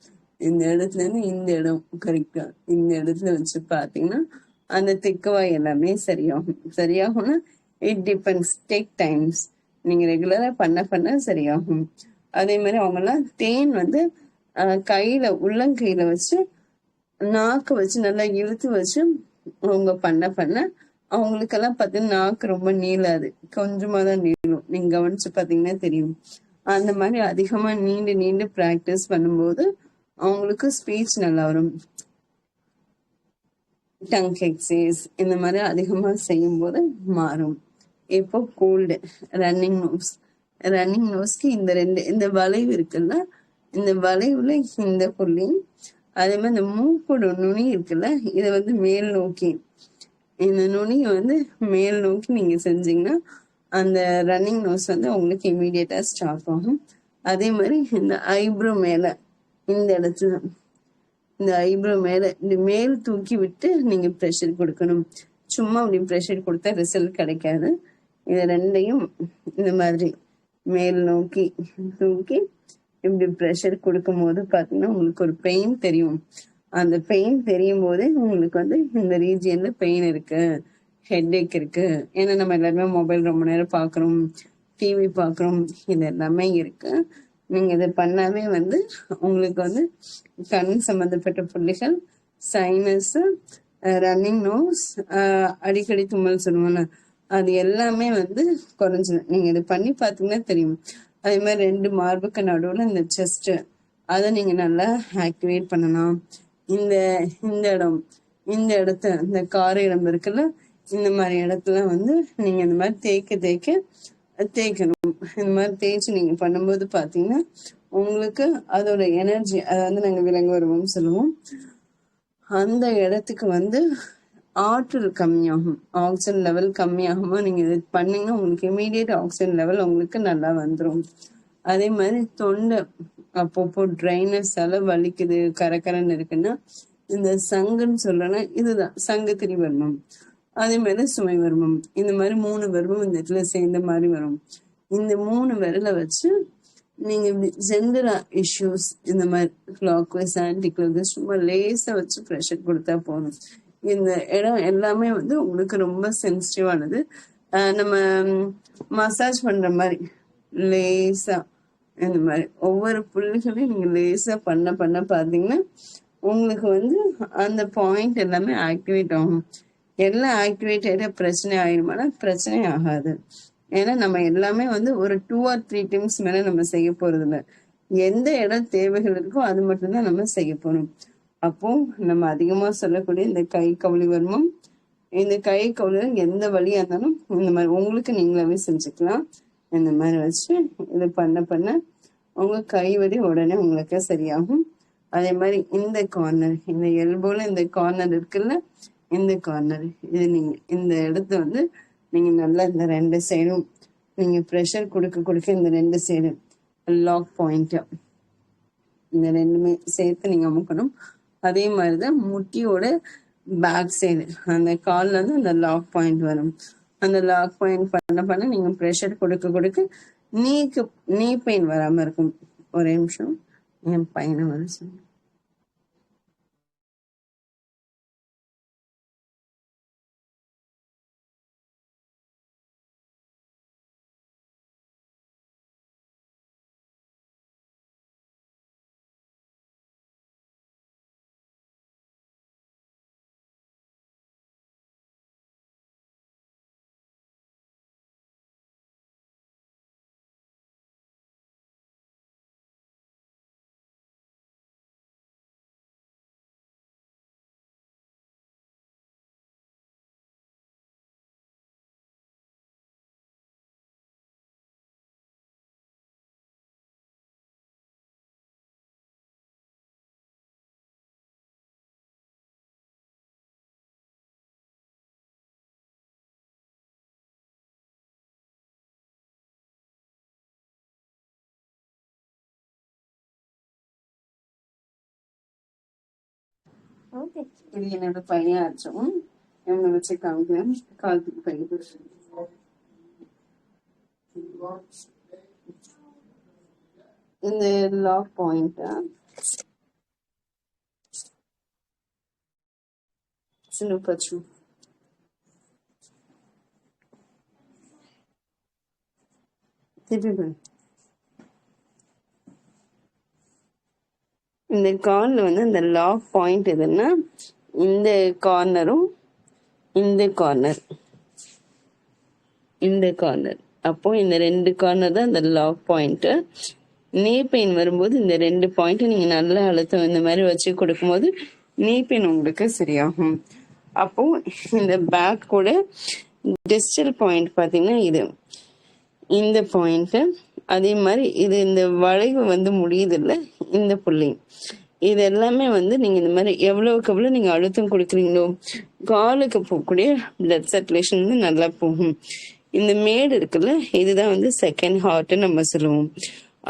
இந்த இடத்துல இருந்து இந்த இடம் கரெக்டா இந்த இடத்துல வச்சு பாத்தீங்கன்னா அந்த திக்கவாய் எல்லாமே சரியாகும்னா இட் டிபெண்ட்ஸ், டேக் டைம்ஸ். நீங்க ரெகுலரா பண்ண சரியாகும். அதே மாதிரி அவங்கெல்லாம் தேன் வந்து கையில உள்ளங்கையில வச்சு நாக்கு வச்சு நல்லா இழுத்து வச்சு அவங்க பண்ண அவங்களுக்கெல்லாம் பார்த்தீங்கன்னா நாக்கு ரொம்ப நீளாது, கொஞ்சமா தான் நீளும். நீங்க கவனிச்சு பாத்தீங்கன்னா தெரியும். அந்த மாதிரி அதிகமா நீண்டு பிராக்டிஸ் பண்ணும்போது அவங்களுக்கு ஸ்பீச் நல்லா வரும். டங் எக்ஸசைஸ் இந்த மாதிரி அதிகமா செய்யும் போது மாறும். இப்போ கோல்டு, ரன்னிங் நோஸ்க்கு இந்த வளைவு இருக்குல்ல, இந்த வளைவுல இந்த புள்ளி, அதே மாதிரி இந்த மூக்கோட நுனி இருக்குல்ல, இதை வந்து மேல் நோக்கி, இந்த நுனியை வந்து மேல் நோக்கி நீங்க செஞ்சீங்கன்னா அந்த ரன்னிங் நோஸ் வந்து உங்களுக்கு இமீடியட்டா ஸ்டாப் ஆகும். அதே மாதிரி இந்த ஐப்ரோ மேல இந்த இடத்துல, இந்த ஐப்ரோ மேல இந்த மேல் தூக்கி விட்டு நீங்க ப்ரெஷர் கொடுக்கணும். சும்மா அப்படி ப்ரெஷர் கொடுத்தா ரிசல்ட் கிடைக்காது. இது ரெண்டையும் இந்த மாதிரி மேல் நோக்கி தூக்கி இப்படி ப்ரெஷர் கொடுக்கும் போது பாத்தீங்கன்னா உங்களுக்கு ஒரு பெயின் தெரியும். அந்த பெயின் தெரியும் போதே உங்களுக்கு வந்து இந்த ரீஜியன்ல பெயின் இருக்கு, ஹெட்ஏக் இருக்கு. ஏன்னா நம்ம எல்லாருமே மொபைல் ரொம்ப நேரம் பாக்குறோம், டிவி பாக்குறோம், இது எல்லாமே இருக்கு. நீங்க இதை பண்ணாவே வந்து உங்களுக்கு வந்து கண் சம்பந்தப்பட்ட புள்ளிகள், சைனஸ், ரன்னிங் நோஸ், அடிக்கடி தும்மல் சொல்லுவோம்ல, அது எல்லாமே வந்து குறைஞ்சிடும். நீங்க இதை பண்ணி பாத்தீங்கன்னா தெரியும். அதே மாதிரி 2 மார்புக்கு நடுவுல இந்த செஸ்ட், அதை நீங்க நல்லா ஆக்டிவேட் பண்ணலாம். இந்த இடம், இந்த இடத்த, இந்த கார இடம் இருக்குல்ல, இந்த மாதிரி இடத்துல வந்து நீங்க இந்த மாதிரி தேய்க்கணும். இந்த மாதிரி தேய்ச்சி நீங்க பண்ணும்போது பாத்தீங்கன்னா உங்களுக்கு அதோட எனர்ஜி, அதை வந்து நாங்க விலங்கு வருவோம் சொல்லுவோம், அந்த இடத்துக்கு வந்து ஆற்றல் கம்மியாகும், ஆக்சிஜன் லெவல் கம்மியாகுமா. நீங்க இது பண்ணீங்கன்னா உங்களுக்கு இமீடியட் ஆக்சிஜன் லெவல் உங்களுக்கு நல்லா வந்துடும். அதே மாதிரி தொண்டை அப்பப்போ ட்ரைனஸால வலிக்குது, கரகரன்னு இருக்குன்னா இந்த சங்குன்னு சொல்றேன்னா இதுதான் சங்கு திரிவர்மம். அதே மாதிரி சுமை வர்மம், இந்த மாதிரி 3 வர்மம் இந்த இடத்துல சேர்ந்த மாதிரி வரும். இந்த 3 விரலை வச்சு நீங்க ஜென்ரல் இஷ்யூஸ் இந்த மாதிரி clockwise anticlockwise சும்மா லேசா வச்சு ப்ரெஷர் கொடுத்தா போதும். இந்த இடம் எல்லாமே வந்து உங்களுக்கு ரொம்ப சென்சிட்டிவானது. நம்ம மசாஜ் பண்ற மாதிரி லேசா இந்த மாதிரி ஒவ்வொரு புள்ளிகளையும் நீங்க லேசா பண்ண பாத்தீங்கன்னா உங்களுக்கு வந்து அந்த பாயிண்ட் எல்லாமே ஆக்டிவேட் ஆகும். எல்லாம் ஆக்டிவேட் ஆகிட்ட பிரச்சனை ஆயிடுமானா பிரச்சனை ஆகாது. ஏன்னா நம்ம எல்லாமே வந்து ஒரு 2 or 3 டைம்ஸ் மேல நம்ம செய்ய போறது இல்ல. எந்த இடம் தேவைகள் இருக்கோ அது மட்டும்தான் நம்ம செய்ய போறோம். அப்போ நம்ம அதிகமா சொல்லக்கூடிய இந்த கை கவுளி வர்மம், இந்த கை கவுளில எந்த வழியா இருந்தாலும் இந்த மாதிரி உங்களுக்கு நீங்களாவே செஞ்சுக்கலாம். இந்த மாதிரி வச்சு இது பண்ண பண்ண உங்க கை வலி உடனே உங்களுக்கு சரியாகும். அதே மாதிரி இந்த கார்னர், இந்த எல்போல இந்த கார்னர் இருக்குல்ல, இந்த கார்னர் இது நீங்க இந்த இடத்த வந்து நீங்க நல்லா இந்த 2 சைடும் நீங்க ப்ரெஷர் கொடுக்க கொடுக்க இந்த 2 சைடு லாக் பாயிண்ட் இந்த ரெண்டுமே சேர்த்து நீங்க அமுக்கணும். அதே மாதிரிதான் முட்டியோட பேக் சைடு அந்த கால்ல இருந்து அந்த லாக் பாயிண்ட் வரும். அந்த லாக் பாயிண்ட் பண்ண பண்ண நீங்க ப்ரெஷர் கொடுக்க கொடுக்க நீ பெயின் வராம இருக்கும். ஒரே நிமிஷம், என் பையனை வர சொல்லு. ஓகே, இது என்னோட பையன் ஆச்சும் இவங்க வச்சு காமிக்கிறேன். காலத்துக்கு பையன் இந்த லாக் பாயிண்ட் பச்சு திருப்பி இந்த கார்ல வந்து அந்த லாக் பாயிண்ட் எதுன்னா இந்த கார்னரும் இந்த கார்னர் அப்போ இந்த 2 கார்னர் தான் இந்த லாக் பாயிண்ட். நீ பெயின் வரும்போது இந்த 2 பாயிண்ட் நீங்க நல்லா அழுத்தம் இந்த மாதிரி வச்சு கொடுக்கும்போது நீ பெயின் உங்களுக்கு சரியாகும். அப்போ இந்த பேக் கூட டிஸ்டல் பாயிண்ட் பாத்தீங்கன்னா இது இந்த பாயிண்ட், அதே மாதிரி இது இந்த வளைவு வந்து முடியுது இல்ல இந்த புள்ளி, இது எல்லாமே வந்து நீங்க இந்த மாதிரி எவ்வளவுக்கு எவ்வளவு நீங்க அழுத்தம் கொடுக்குறீங்களோ காலுக்கு போகக்கூடிய பிளட் சர்க்குலேஷன் வந்து நல்லா போகும். இந்த மேடு இருக்குல்ல, இதுதான் வந்து செகண்ட் ஹார்ட்னு நம்ம சொல்லுவோம்.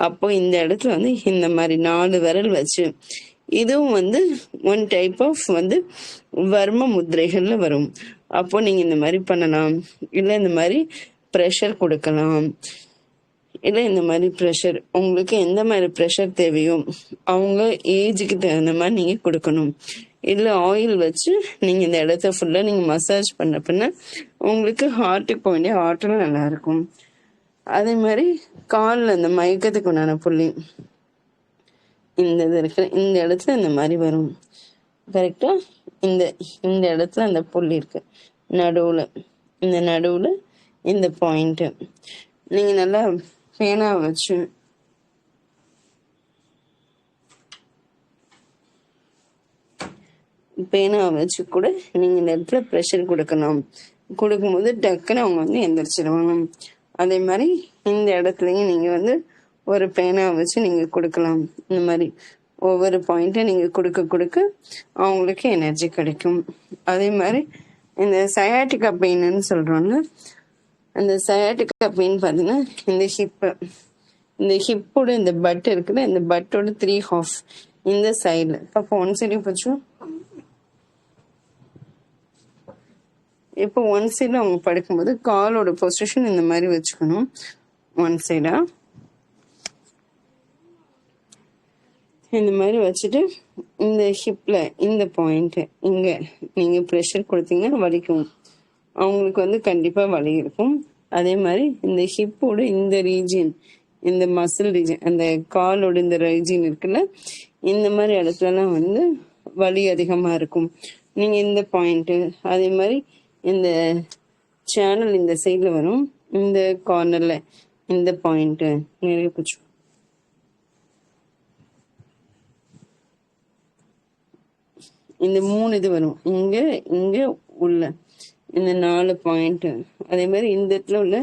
அப்போ இந்த இடத்துல வந்து இந்த மாதிரி 4 விரல் வச்சு, இதுவும் வந்து ஒன் டைப் ஆஃப் வந்து வர்ம முத்திரைகள்ல வரும். அப்போ நீங்க இந்த மாதிரி பண்ணலாம், இல்ல இந்த மாதிரி ப்ரெஷர் கொடுக்கலாம், இல்லை இந்த மாதிரி ப்ரெஷர் உங்களுக்கு எந்த மாதிரி ப்ரெஷர் தேவையோ அவங்க ஏஜுக்கு தகுந்த மாதிரி நீங்கள் கொடுக்கணும். இல்லை ஆயில் வச்சு நீங்கள் இந்த இடத்த ஃபுல்லாக நீங்கள் மசாஜ் பண்ண பண்ண உங்களுக்கு ஹார்ட்டுக்கு போக வேண்டிய ஆற்றலும் நல்லா இருக்கும். அதே மாதிரி காலில் இந்த மயக்கத்துக்கு உண்டான புள்ளி இந்த இது இருக்கு, இந்த இடத்துல இந்த மாதிரி வரும் கரெக்டா. இந்த இடத்துல அந்த புள்ளி இருக்கு நடுவுல இந்த பாயிண்ட் நீங்க நல்லா பேனா வச்சு கூட நீங்க இந்த இடத்துல ப்ரெஷர் கொடுக்கும்போது டக்குன்னு அவங்க வந்து எந்திரிச்சிருவாங்க. அதே மாதிரி இந்த இடத்துலயும் நீங்க வந்து ஒரு பேனா வச்சு நீங்க கொடுக்கலாம். இந்த மாதிரி ஒவ்வொரு பாயிண்ட்டை நீங்க கொடுக்க அவங்களுக்கு எனர்ஜி கிடைக்கும். அதே மாதிரி இந்த சயாட்டிகா பெயின்னு சொல்றோம்ல, அந்த சயாட்டிகா பெயின் பார்த்தீங்கன்னா இந்த ஹிப்போட இந்த பட் இருக்குல்ல, இந்த பட்டோட 3/2 இந்த சைடில் இப்போ ஒன் சைடு வச்சோம். இப்போ ஒன் சைடில் அவங்க படுக்கும்போது காலோட பொசிஷன் இந்த மாதிரி வச்சுக்கணும். ஒன் சைடா இந்த மாதிரி வச்சுட்டு இந்த ஹிப்ல இந்த பாயிண்ட் இங்க நீங்க ப்ரெஷர் கொடுத்தீங்கன்னா வலிக்கும், அவங்களுக்கு வந்து கண்டிப்பா வலி இருக்கும். அதே மாதிரி இந்த ஹிப்போட இந்த ரீஜியன், இந்த மசில் ரீஜன், அந்த காலோட இந்த ரீஜியன் இருக்குல்ல, இந்த மாதிரி இடத்துலலாம் வந்து வலி அதிகமா இருக்கும். நீங்க இந்த பாயிண்ட், அதே மாதிரி இந்த சேனல் இந்த சைட்ல வரும், இந்த கார்னர்ல இந்த பாயிண்ட் நிறைய பிடிச்சி இந்த 3 இது வரும். இங்க இங்க உள்ள இந்த 4 பாயிண்ட், அதே மாதிரி இந்த இடத்துல உள்ள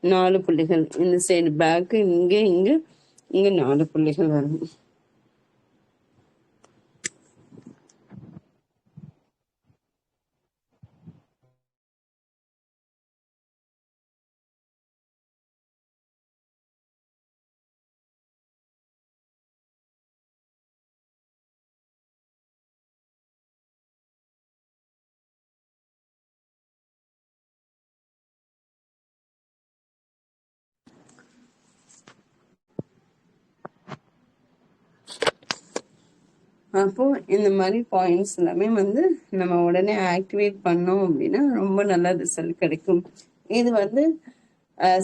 4 புள்ளிகள், இந்த சைடு பேக் இங்க இங்க இங்க 4 புள்ளிகள் வரும். அப்போ இந்த மாதிரி பாயிண்ட்ஸ் எல்லாமே வந்து நம்ம உடனே ஆக்டிவேட் பண்ணோம் அப்படின்னா ரொம்ப நல்ல ரிசல்ட் கிடைக்கும். இது வந்து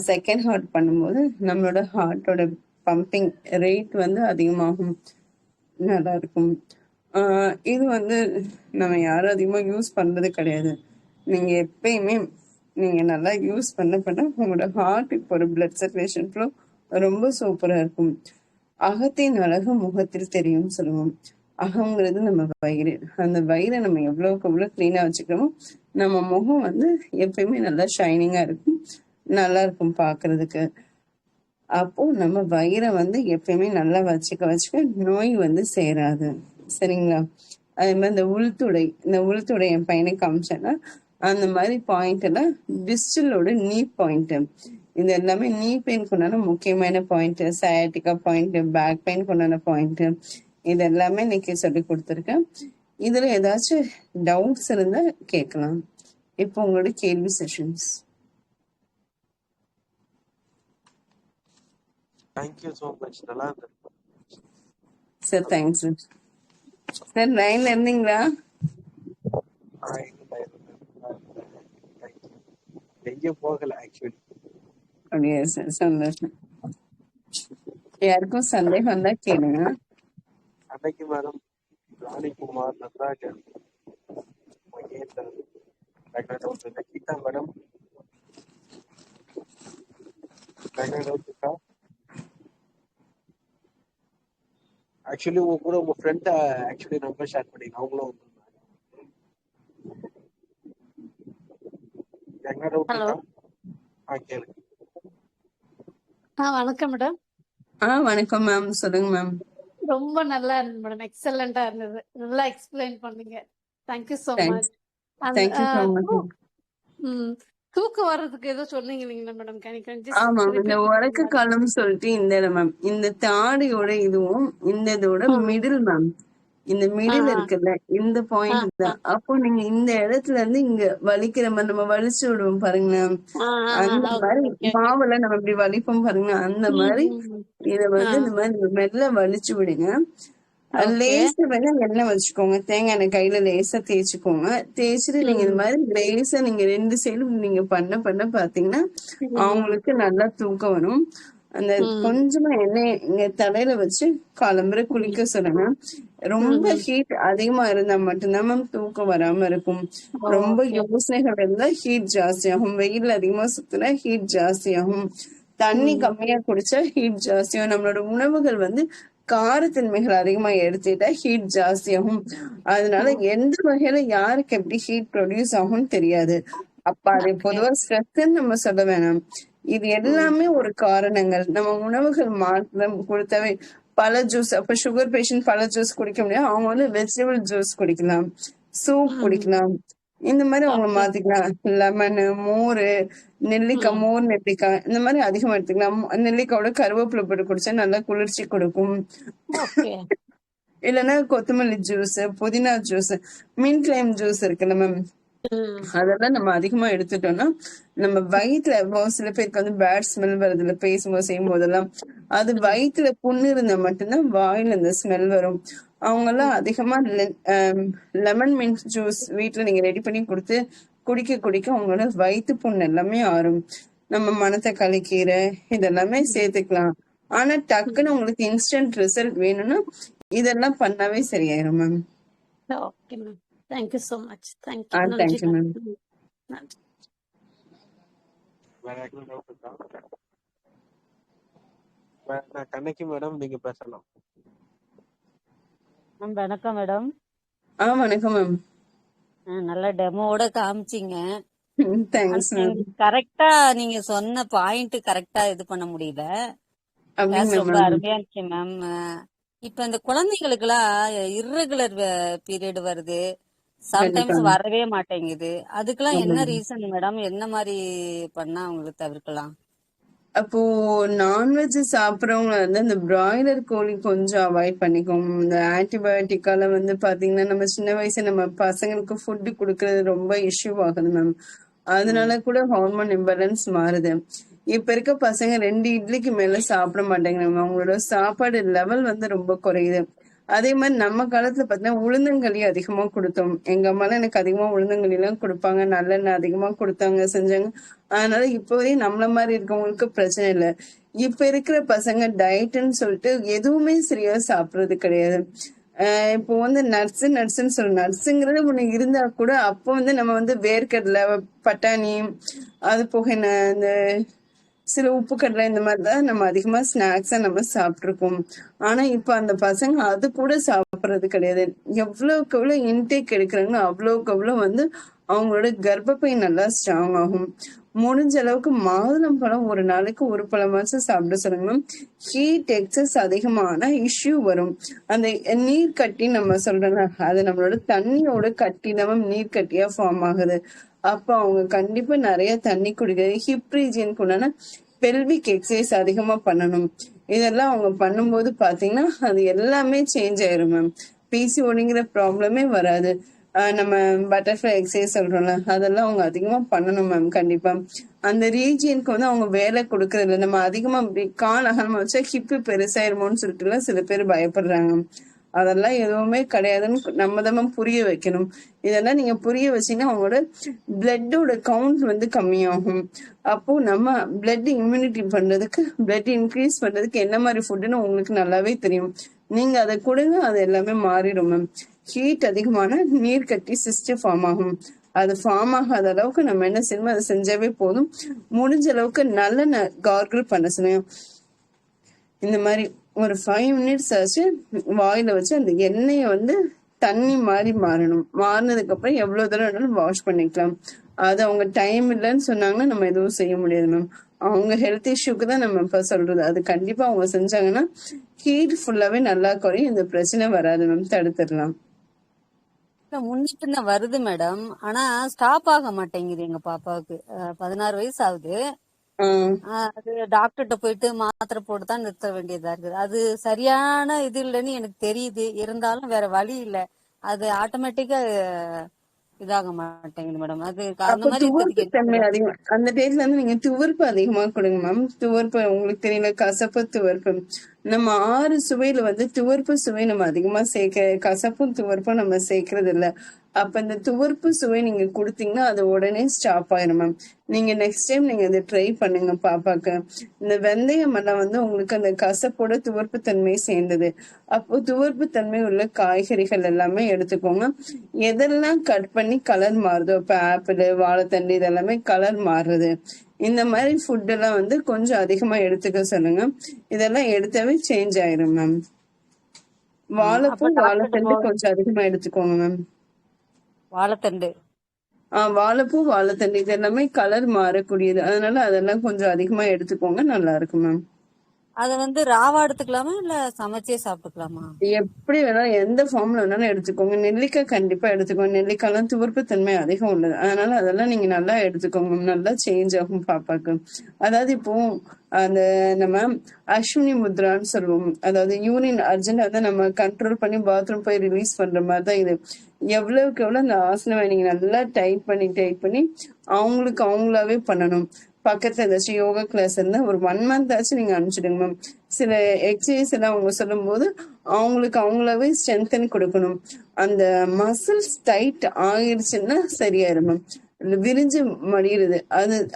செகண்ட் ஹார்ட் பண்ணும்போது நம்மளோட ஹார்ட்டோட பம்பிங் ரேட் வந்து அதிகமாகும், நல்லா இருக்கும். இது வந்து நம்ம யாரும் அதிகமா யூஸ் பண்றது கிடையாது. நீங்க எப்பயுமே நீங்க நல்லா யூஸ் பண்ண உங்களோட ஹார்ட்டுக்கு ஒரு பிளட் சர்க்குலேஷன் ஃப்ளோ ரொம்ப சூப்பரா இருக்கும். அகத்தின் அழகு முகத்தில் தெரியும் சொல்லுவோம். அகங்கிறது நம்ம வயிறு. அந்த வயிறை நம்ம எவ்வளவுக்கு எவ்வளவு கிளீனா வச்சுக்கிறோமோ நம்ம முகம் வந்து எப்பயுமே நல்லா ஷைனிங்கா இருக்கும், நல்லா இருக்கும் பாக்குறதுக்கு. அப்போ நம்ம வயிறை வந்து எப்பயுமே நல்லா வச்சுக்க நோய் வந்து சேராது, சரிங்களா? அதே மாதிரி இந்த உள்துடை என் பையனுக்கு காமிச்சேன்னா அந்த மாதிரி பாயிண்ட் எல்லாம் டிஸ்டலோட நீ பாயிண்ட், இது எல்லாமே நீ பெயின் கொண்டான முக்கியமான point, sciatica point, back pain கொண்டான பாயிண்ட், இது எல்லாமே இன்னைக்கு சொல்லி கொடுத்துருக்கேன். இதுல ஏதாச்சும் டவுட்ஸ் இருந்தா கேட்கலாம். இப்போ உங்களோட கேள்வி செஷன்ஸ். Thank you so much. நல்லா இருந்தது சார். Thanks sir. சார் லைன்ல இருந்தீங்களா? எங்கேயும் போகல ஆக்சுவலி. அப்படியா சார், சந்தோஷம். யாருக்கும் சந்தேகம் வந்தா கேளுங்க. அன்னைக்கு madam Ranikumar, Natarajan, Mahendran, Geetha madam, actually உங்க கூட உங்க ஃப்ரெண்ட் ஆக்சுவலி நம்பர் ஷேர் பண்ணீங்க, அவங்களும் ஹலோ. கேளுங்க. வணக்கம் மேடம். வணக்கம் மேம், சொல்லுங்க மேம். ரொம்ப நல்லா இருந்தது மேடம், எக்ஸலண்டா இருந்தது, நல்லா எக்ஸ்பிளைன் பண்ணீங்க. Thank you so much. தூக்கம் வர்றதுக்கு ஏதோ சொன்னீங்க மேடம். ஆமா, இந்த உறக்க காலம் சொல்லிட்டு இந்த இடம் மேம், இந்த தாடியோட இதுவும் இந்த இதோட மிடில் மேம், இந்த மிடில் இருக்குல்ல இந்த பாயிண்ட் தான். அப்போ நீங்க இந்த இடத்துல இருந்து இங்க வலிக்கிற மாதிரி நம்ம வலிச்சு விடுவோம் பாருங்களேன், அந்த மாதிரி மாவுல நம்ம இப்படி வலிப்போம் பாருங்க, அந்த மாதிரி இத வந்து இந்த மாதிரி மெல்ல வலிச்சு விடுங்க. லேசா வேணா எண்ணெய் வச்சுக்கோங்க, தேங்காய் எண்ணெய் கையில லேசா தேய்ச்சிக்கோங்க. தேய்ச்சிட்டு நீங்க இந்த மாதிரி லேசா நீங்க 2 சைடும் நீங்க பண்ண பாத்தீங்கன்னா அவங்களுக்கு நல்லா தூக்கம் வரும். அந்த கொஞ்சமா எண்ணெய் இங்க தலையில வச்சு காலம்புற குளிக்க சொல்லுங்க. ரொம்ப ஹீட் அதிகமா இருந்தா மட்டும்தான் மேம் தூக்கம் வராம இருக்கும். ரொம்ப யோசனைகள் இருந்தா ஹீட் ஜாஸ்தி ஆகும். வெயில் அதிகமா சுத்தினா ஹீட் ஜாஸ்தி ஆகும். தண்ணி கம்மியா குடிச்சா ஹீட் ஜாஸ்தியாகும். நம்மளோட உணவுகள் வந்து காரத்தன்மைகள் அதிகமா எடுத்துட்டா ஹீட் ஜாஸ்தி ஆகும். அதனால எந்த வகையில யாருக்கு எப்படி ஹீட் ப்ரொடியூஸ் ஆகும்னு தெரியாது. அப்ப அது பொதுவா ஸ்ட்ரெஸ் நம்ம சொல்ல வேணாம். இது எல்லாமே ஒரு காரணங்கள். நம்ம உணவுகள் மாற்றம் கொடுத்தவை. பல ஜூஸ், அப்ப சுகர் பேஷண்ட் பல ஜூஸ் குடிக்க முடியாது, அவங்க வந்து வெஜிடபிள் ஜூஸ் குடிக்கலாம், சூப் குடிக்கலாம், இந்த மாதிரி அவங்க மாத்திக்கலாம். லெமனு, மோர், நெல்லிக்காய், மோர் நெல்லிக்காய் இந்த மாதிரி அதிகமா எடுத்துக்கலாம். நெல்லிக்காயோட கருவேப்பிலை போட்டு குடிச்சா நல்லா குளிர்ச்சி கொடுக்கும். இல்லைன்னா கொத்தமல்லி ஜூஸ், புதினா ஜூஸ், மின்ட் லைம் ஜூஸ் இருக்குல்ல மேம், அதெல்லாம் நம்ம அதிகமா எடுத்துட்டோம்னா நம்ம வயிற்றுல சில பேருக்கு வந்து பேட் ஸ்மெல் வருதுல பேசும்போது செய்யும் போதெல்லாம், அது வயிற்றுல புண்ணு இருந்தா மட்டும்தான் வாயில இந்த ஸ்மெல் வரும். அவங்க எல்லாம் அதிகமா லெமன் மின்ட் ஜூஸ் வீட்டுல நீங்க ரெடி பண்ணி கொடுத்து குடிக்க அவங்களோட வயிற்று புண்ணு எல்லாமே ஆறும். நம்ம மணத்தக்காளி கீரை இதெல்லாமே சேர்த்துக்கலாம். ஆனா டக்குன்னு உங்களுக்கு இன்ஸ்டன்ட் ரிசல்ட் வேணும்னா இதெல்லாம் பண்ணாவே சரியாயிரும் ma'am. Okay ma'am, thank you so much. Thank you ma'am. வேற யாருக்கும் டவுட் இருக்கா? நான் கண்ணகி மேடம், நீங்க பேசலாம். மேம் வணக்கம் மேடம். வணக்கம் மேம். நல்ல டெமோவோட காமிச்சிங்க. Thanks ma'am. கரெக்டா நீங்க சொன்ன பாயிண்ட் கரெக்டா இது பண்ண முடியல. கிளாஸ் ரொம்ப அப்படிங்களா மேம்? அருமையா இருந்துச்சு மேம். இப்ப இந்த குழந்தைகளுக்கு எல்லாம் irregular பீரியட் வருது, கண்டிப்பா சம்டைம்ஸ் வரவே மாட்டேங்குது. அதுக்கெல்லாம் என்ன ஆமாங்க. Reason madam? என்ன மாதிரி பண்ணா அவங்களுக்கு தவிர்க்கலாம்? அப்போ நான்வெஜ் சாப்பிட்றவங்க வந்து இந்த பிராய்லர் கோழி கொஞ்சம் அவாய்ட் பண்ணிக்கோங்க. இந்த ஆன்டிபயோட்டிக்கால வந்து பாத்தீங்கன்னா நம்ம சின்ன வயசு நம்ம பசங்களுக்கு ஃபுட்டு கொடுக்கறது ரொம்ப இஷ்யூ ஆகுது மேம். அதனால கூட ஹார்மோன் இம்பேலன்ஸ் மாறுது. இப்ப இருக்க பசங்க 2 இட்லிக்கு மேல சாப்பிட மாட்டேங்கிறாங்க. அவங்களோட சாப்பாடு லெவல் வந்து ரொம்ப குறையுது. அதே மாதிரி நம்ம காலத்துல பாத்தீங்கன்னா உளுந்தங்களி அதிகமா கொடுத்தோம். எங்க அம்மாலாம் எனக்கு அதிகமா உளுந்தங்களி எல்லாம் கொடுப்பாங்க, நல்லெண்ணெய் அதிகமா கொடுத்தாங்க, செஞ்சாங்க. அதனால இப்போதையும் நம்மள மாதிரி இருக்கவங்களுக்கு பிரச்சனை இல்லை. இப்ப இருக்கிற பசங்க டயட்னு சொல்லிட்டு எதுவுமே சரியா சாப்பிடுறது கிடையாது. இப்போ வந்து நட்ஸ்ன்னு சொல்ல நட்ஸுங்கிறது ஒண்ணு இருந்தா கூட அப்போ வந்து நம்ம வந்து வேர்க்கடலை, பட்டாணி, அது போக இந்த சில உப்பு கடலை இந்த மாதிரிதான் நம்ம அதிகமா ஸ்நாக்ஸா நம்ம சாப்பிட்டுருக்கோம். ஆனா இப்ப அந்த பசங்க அது கூட சாப்பிடுறது கிடையாது. எவ்வளவுக்கு எவ்வளவு இன்டேக் எடுக்கிறாங்களோ அவ்வளவுக்கு அவ்வளவு வந்து அவங்களோட கர்ப்பப்பை நல்லா ஸ்ட்ராங் ஆகும். முடிஞ்ச அளவுக்கு மாதுளம் பழம் ஒரு நாளைக்கு ஒரு பழமாச்சும் சாப்பிட சொல்லுங்க. ஹீட் எக்ஸஸ் அதிகமான இஷ்யூ வரும். அந்த நீர் கட்டி நம்ம சொல்றோம்ல, அது நம்மளோட தண்ணியோட கட்டினமும் நீர் கட்டியா ஃபார்ம் ஆகுது. அப்ப அவங்க கண்டிப்பா நிறைய தண்ணி குடிக்கிறது, ஹிப் ரீஜியனுக்கு உண்டான பெல்விக் எக்ஸசைஸ் அதிகமா பண்ணணும். இதெல்லாம் அவங்க பண்ணும்போது பாத்தீங்கன்னா அது எல்லாமே சேஞ்ச் ஆயிரும் மேம். பிசிஓடிங்கிற ப்ராப்ளமே வராது. நம்ம பட்டர்ஃப்ளை எக்ஸசைஸ் சொல்றோம்ல, அதெல்லாம் அவங்க அதிகமா பண்ணணும் மேம். கண்டிப்பா அந்த ரீஜியனுக்கு வந்து அவங்க வேலை கொடுக்கறது இல்லை. நம்ம அதிகமா கால் அகலமா வச்சா ஹிப்பு பெருசாயிருமோன்னு சொல்லிட்டுலாம் சில பேர் பயப்படுறாங்க. அதெல்லாம் எதுவுமே கிடையாதுன்னு நம்ம தான் புரிய வைக்கணும். இதெல்லாம் நீங்க புரிய வச்சீங்கன்னா அவங்களோட பிளட்டோட கவுண்ட் வந்து கம்மியாகும். அப்போ நம்ம பிளட் இம்யூனிட்டி பண்றதுக்கு, பிளட் இன்க்ரீஸ் பண்றதுக்கு என்ன மாதிரி ஃபுட்டுன்னு உங்களுக்கு நல்லாவே தெரியும். நீங்க அதை கொடுங்க, அது எல்லாமே மாறிடும் மேம். ஹீட் அதிகமான நீர் கட்டி சிஸ்ட் ஃபார்ம் ஆகும். அது ஃபார்ம் ஆகாத அளவுக்கு நம்ம என்ன செய்யணுமோ அதை செஞ்சாவே போதும். முடிஞ்ச அளவுக்கு நல்ல கார்கிள் பண்ண சொல்லுங்க. இந்த மாதிரி ஒரு 5 மினிட்ஸ் ஆச்சு வாயில வச்சு அந்த எண்ணெயை வந்து தண்ணி மாதிரி மாறணும். மாறினதுக்கு அப்புறம் எவ்வளவு தூரம் வேணாலும் வாஷ் பண்ணிக்கலாம். அது அவங்க டைம் இல்லைன்னு சொன்னாங்கன்னா நம்ம எதுவும் செய்ய முடியாது மேம். அவங்க ஹெல்த் இஷ்யூக்கு தான் நம்ம இப்ப சொல்றது. அது கண்டிப்பா அவங்க செஞ்சாங்கன்னா ஹீட் ஃபுல்லாவே நல்லா குறையும், இந்த பிரச்சனை வராது மேம், தடுத்துடலாம். முன்ன பின்ன வருது மேடம், ஆனா ஸ்டாப் ஆக மாட்டேங்குது. எங்க பாப்பாவுக்கு 16 வயசு ஆகுது. அது டாக்டர்கிட்ட போயிட்டு மாத்திரை போட்டு தான் நிறுத்த வேண்டியதா இருக்குது. அது சரியான இது இல்லைன்னு எனக்கு தெரியுது. இருந்தாலும் வேற வழி இல்லை. அது ஆட்டோமேட்டிக்கா இதாக மாட்டேங்குது மேடம். அது அந்த அப்ப மாதிரி துவர்ப்பு இருக்கிறதுக்கு தன்மை என்ன? அதிகம். அந்த டேட்ல வந்து நீங்க துவர்ப்பு அதிகமா கொடுங்க மேம். துவர்ப்பு உங்களுக்கு தெரியல, கசப்பு துவர்ப்பு. நம்ம 6 சுவையில வந்து துவர்ப்பு சுவை நம்ம அதிகமா கசப்பும் துவர்ப்பும் நம்ம சேர்க்கறது இல்ல. அப்ப இந்த துவர்ப்பு சுவை நீங்க கொடுத்தீங்கன்னா அது உடனே ஸ்டாப் ஆயிரும் மேம். நீங்க நெக்ஸ்ட் டைம் நீங்க அதை ட்ரை பண்ணுங்க பாப்பாக்கு. இந்த வெந்தயம் எல்லாம் வந்து உங்களுக்கு அந்த கசப்போட துவர்ப்பு தன்மை சேர்ந்தது. அப்போ துவர்ப்பு தன்மை உள்ள காய்கறிகள் எல்லாமே எடுத்துக்கோங்க. எதெல்லாம் கட் பண்ணி கலர் மாறுதோ, இப்ப ஆப்பிள், வாழைத்தண்டு இதெல்லாமே கலர் மாறுறது, இந்த மாதிரி ஃபுட் எல்லாம் வந்து கொஞ்சம் அதிகமா எடுத்துக்க சொல்லுங்க. இதெல்லாம் எடுத்தாவே சேஞ்ச் ஆயிரும் மேம். வாழைப்பூ, அப்ப டாக்டர்கிட்ட வாழைத்தண்டு கொஞ்சம் அதிகமா எடுத்துக்கோங்க மேம். வாழைத்தண்டு வாழைப்பூ, வாழைத்தண்டு இது எல்லாமே கலர் மாறக்கூடியது. அதனால அதெல்லாம் கொஞ்சம் அதிகமா எடுத்துக்கோங்க, நல்லா இருக்கும் மேம். அத வந்து ராவா எடுத்துக்கலாமா இல்ல சமைச்சே சாப்பிட்டுக்கலாமா? எப்படி வேணாலும் எந்த ஃபார்ம்ல வேணாலும் எடுத்துக்கோங்க. நெல்லிக்காய் கண்டிப்பா எடுத்துக்கோங்க. நெல்லிக்காய்லாம் துவர்ப்பு தன்மை அதிகம் உள்ளது. அதனால அதெல்லாம் நீங்க நல்லா எடுத்துக்கோங்க. நல்லா சேஞ்ச் ஆகும் பாப்பாக்கு. அதாவது இப்போ அந்த நம்ம அஸ்வினி முத்ரான்னு சொல்லுவோம். அதாவது யூரின் அர்ஜென்ட் அதை நம்ம கண்ட்ரோல் பண்ணி பாத்ரூம் போய் ரிலீஸ் பண்ற மாதிரிதான் இது. எவ்வளவுக்கு எவ்வளவு அந்த ஆசனவை நீங்க நல்லா டைட் பண்ணி அவங்களுக்கு அவங்களாவே பண்ணணும். பக்கத்துல ஏதாச்சும் யோகா கிளாஸ் இருந்தா ஒரு 1 மந்த் ஆச்சு நீங்க அனுப்பிச்சிடுங்க மேம். சில எக்ஸசைஸ் எல்லாம் அவங்க சொல்லும் போது அவங்களுக்கு அவங்களாவே ஸ்ட்ரென்தன் கொடுக்கணும். அந்த மசில்ஸ் டைட் ஆயிடுச்சுன்னா சரியாயிரும் மேம். விரிஞ்சு மடியிருது,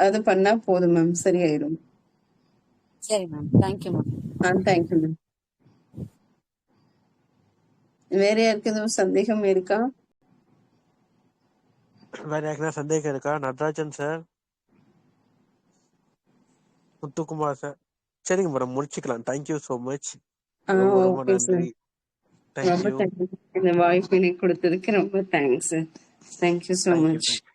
அது பண்ணா போதும் மேம், சரியாயிரும். சரி ma'am, thank you ma'am. Thank you ma'am. வேற யாருக்கு எதுவும் சந்தேகம் இருக்கா? வேற யாருக்குன்னா சந்தேகம் இருக்கா? நடராஜன் சார். முத்துக்குமார் சார். சரிங்க மேடம், முடிச்சுக்கலாம். Thank you so much. ரொம்ப ரொம்ப ஓகே சார். நன்றி. ரொம்ப தேங்க்யூ தேங்க்ஸ். இந்த வாய்ப்பு எனக்கு கொடுத்ததுக்கு ரொம்ப thanks. Thank you so thank you much. Thank you.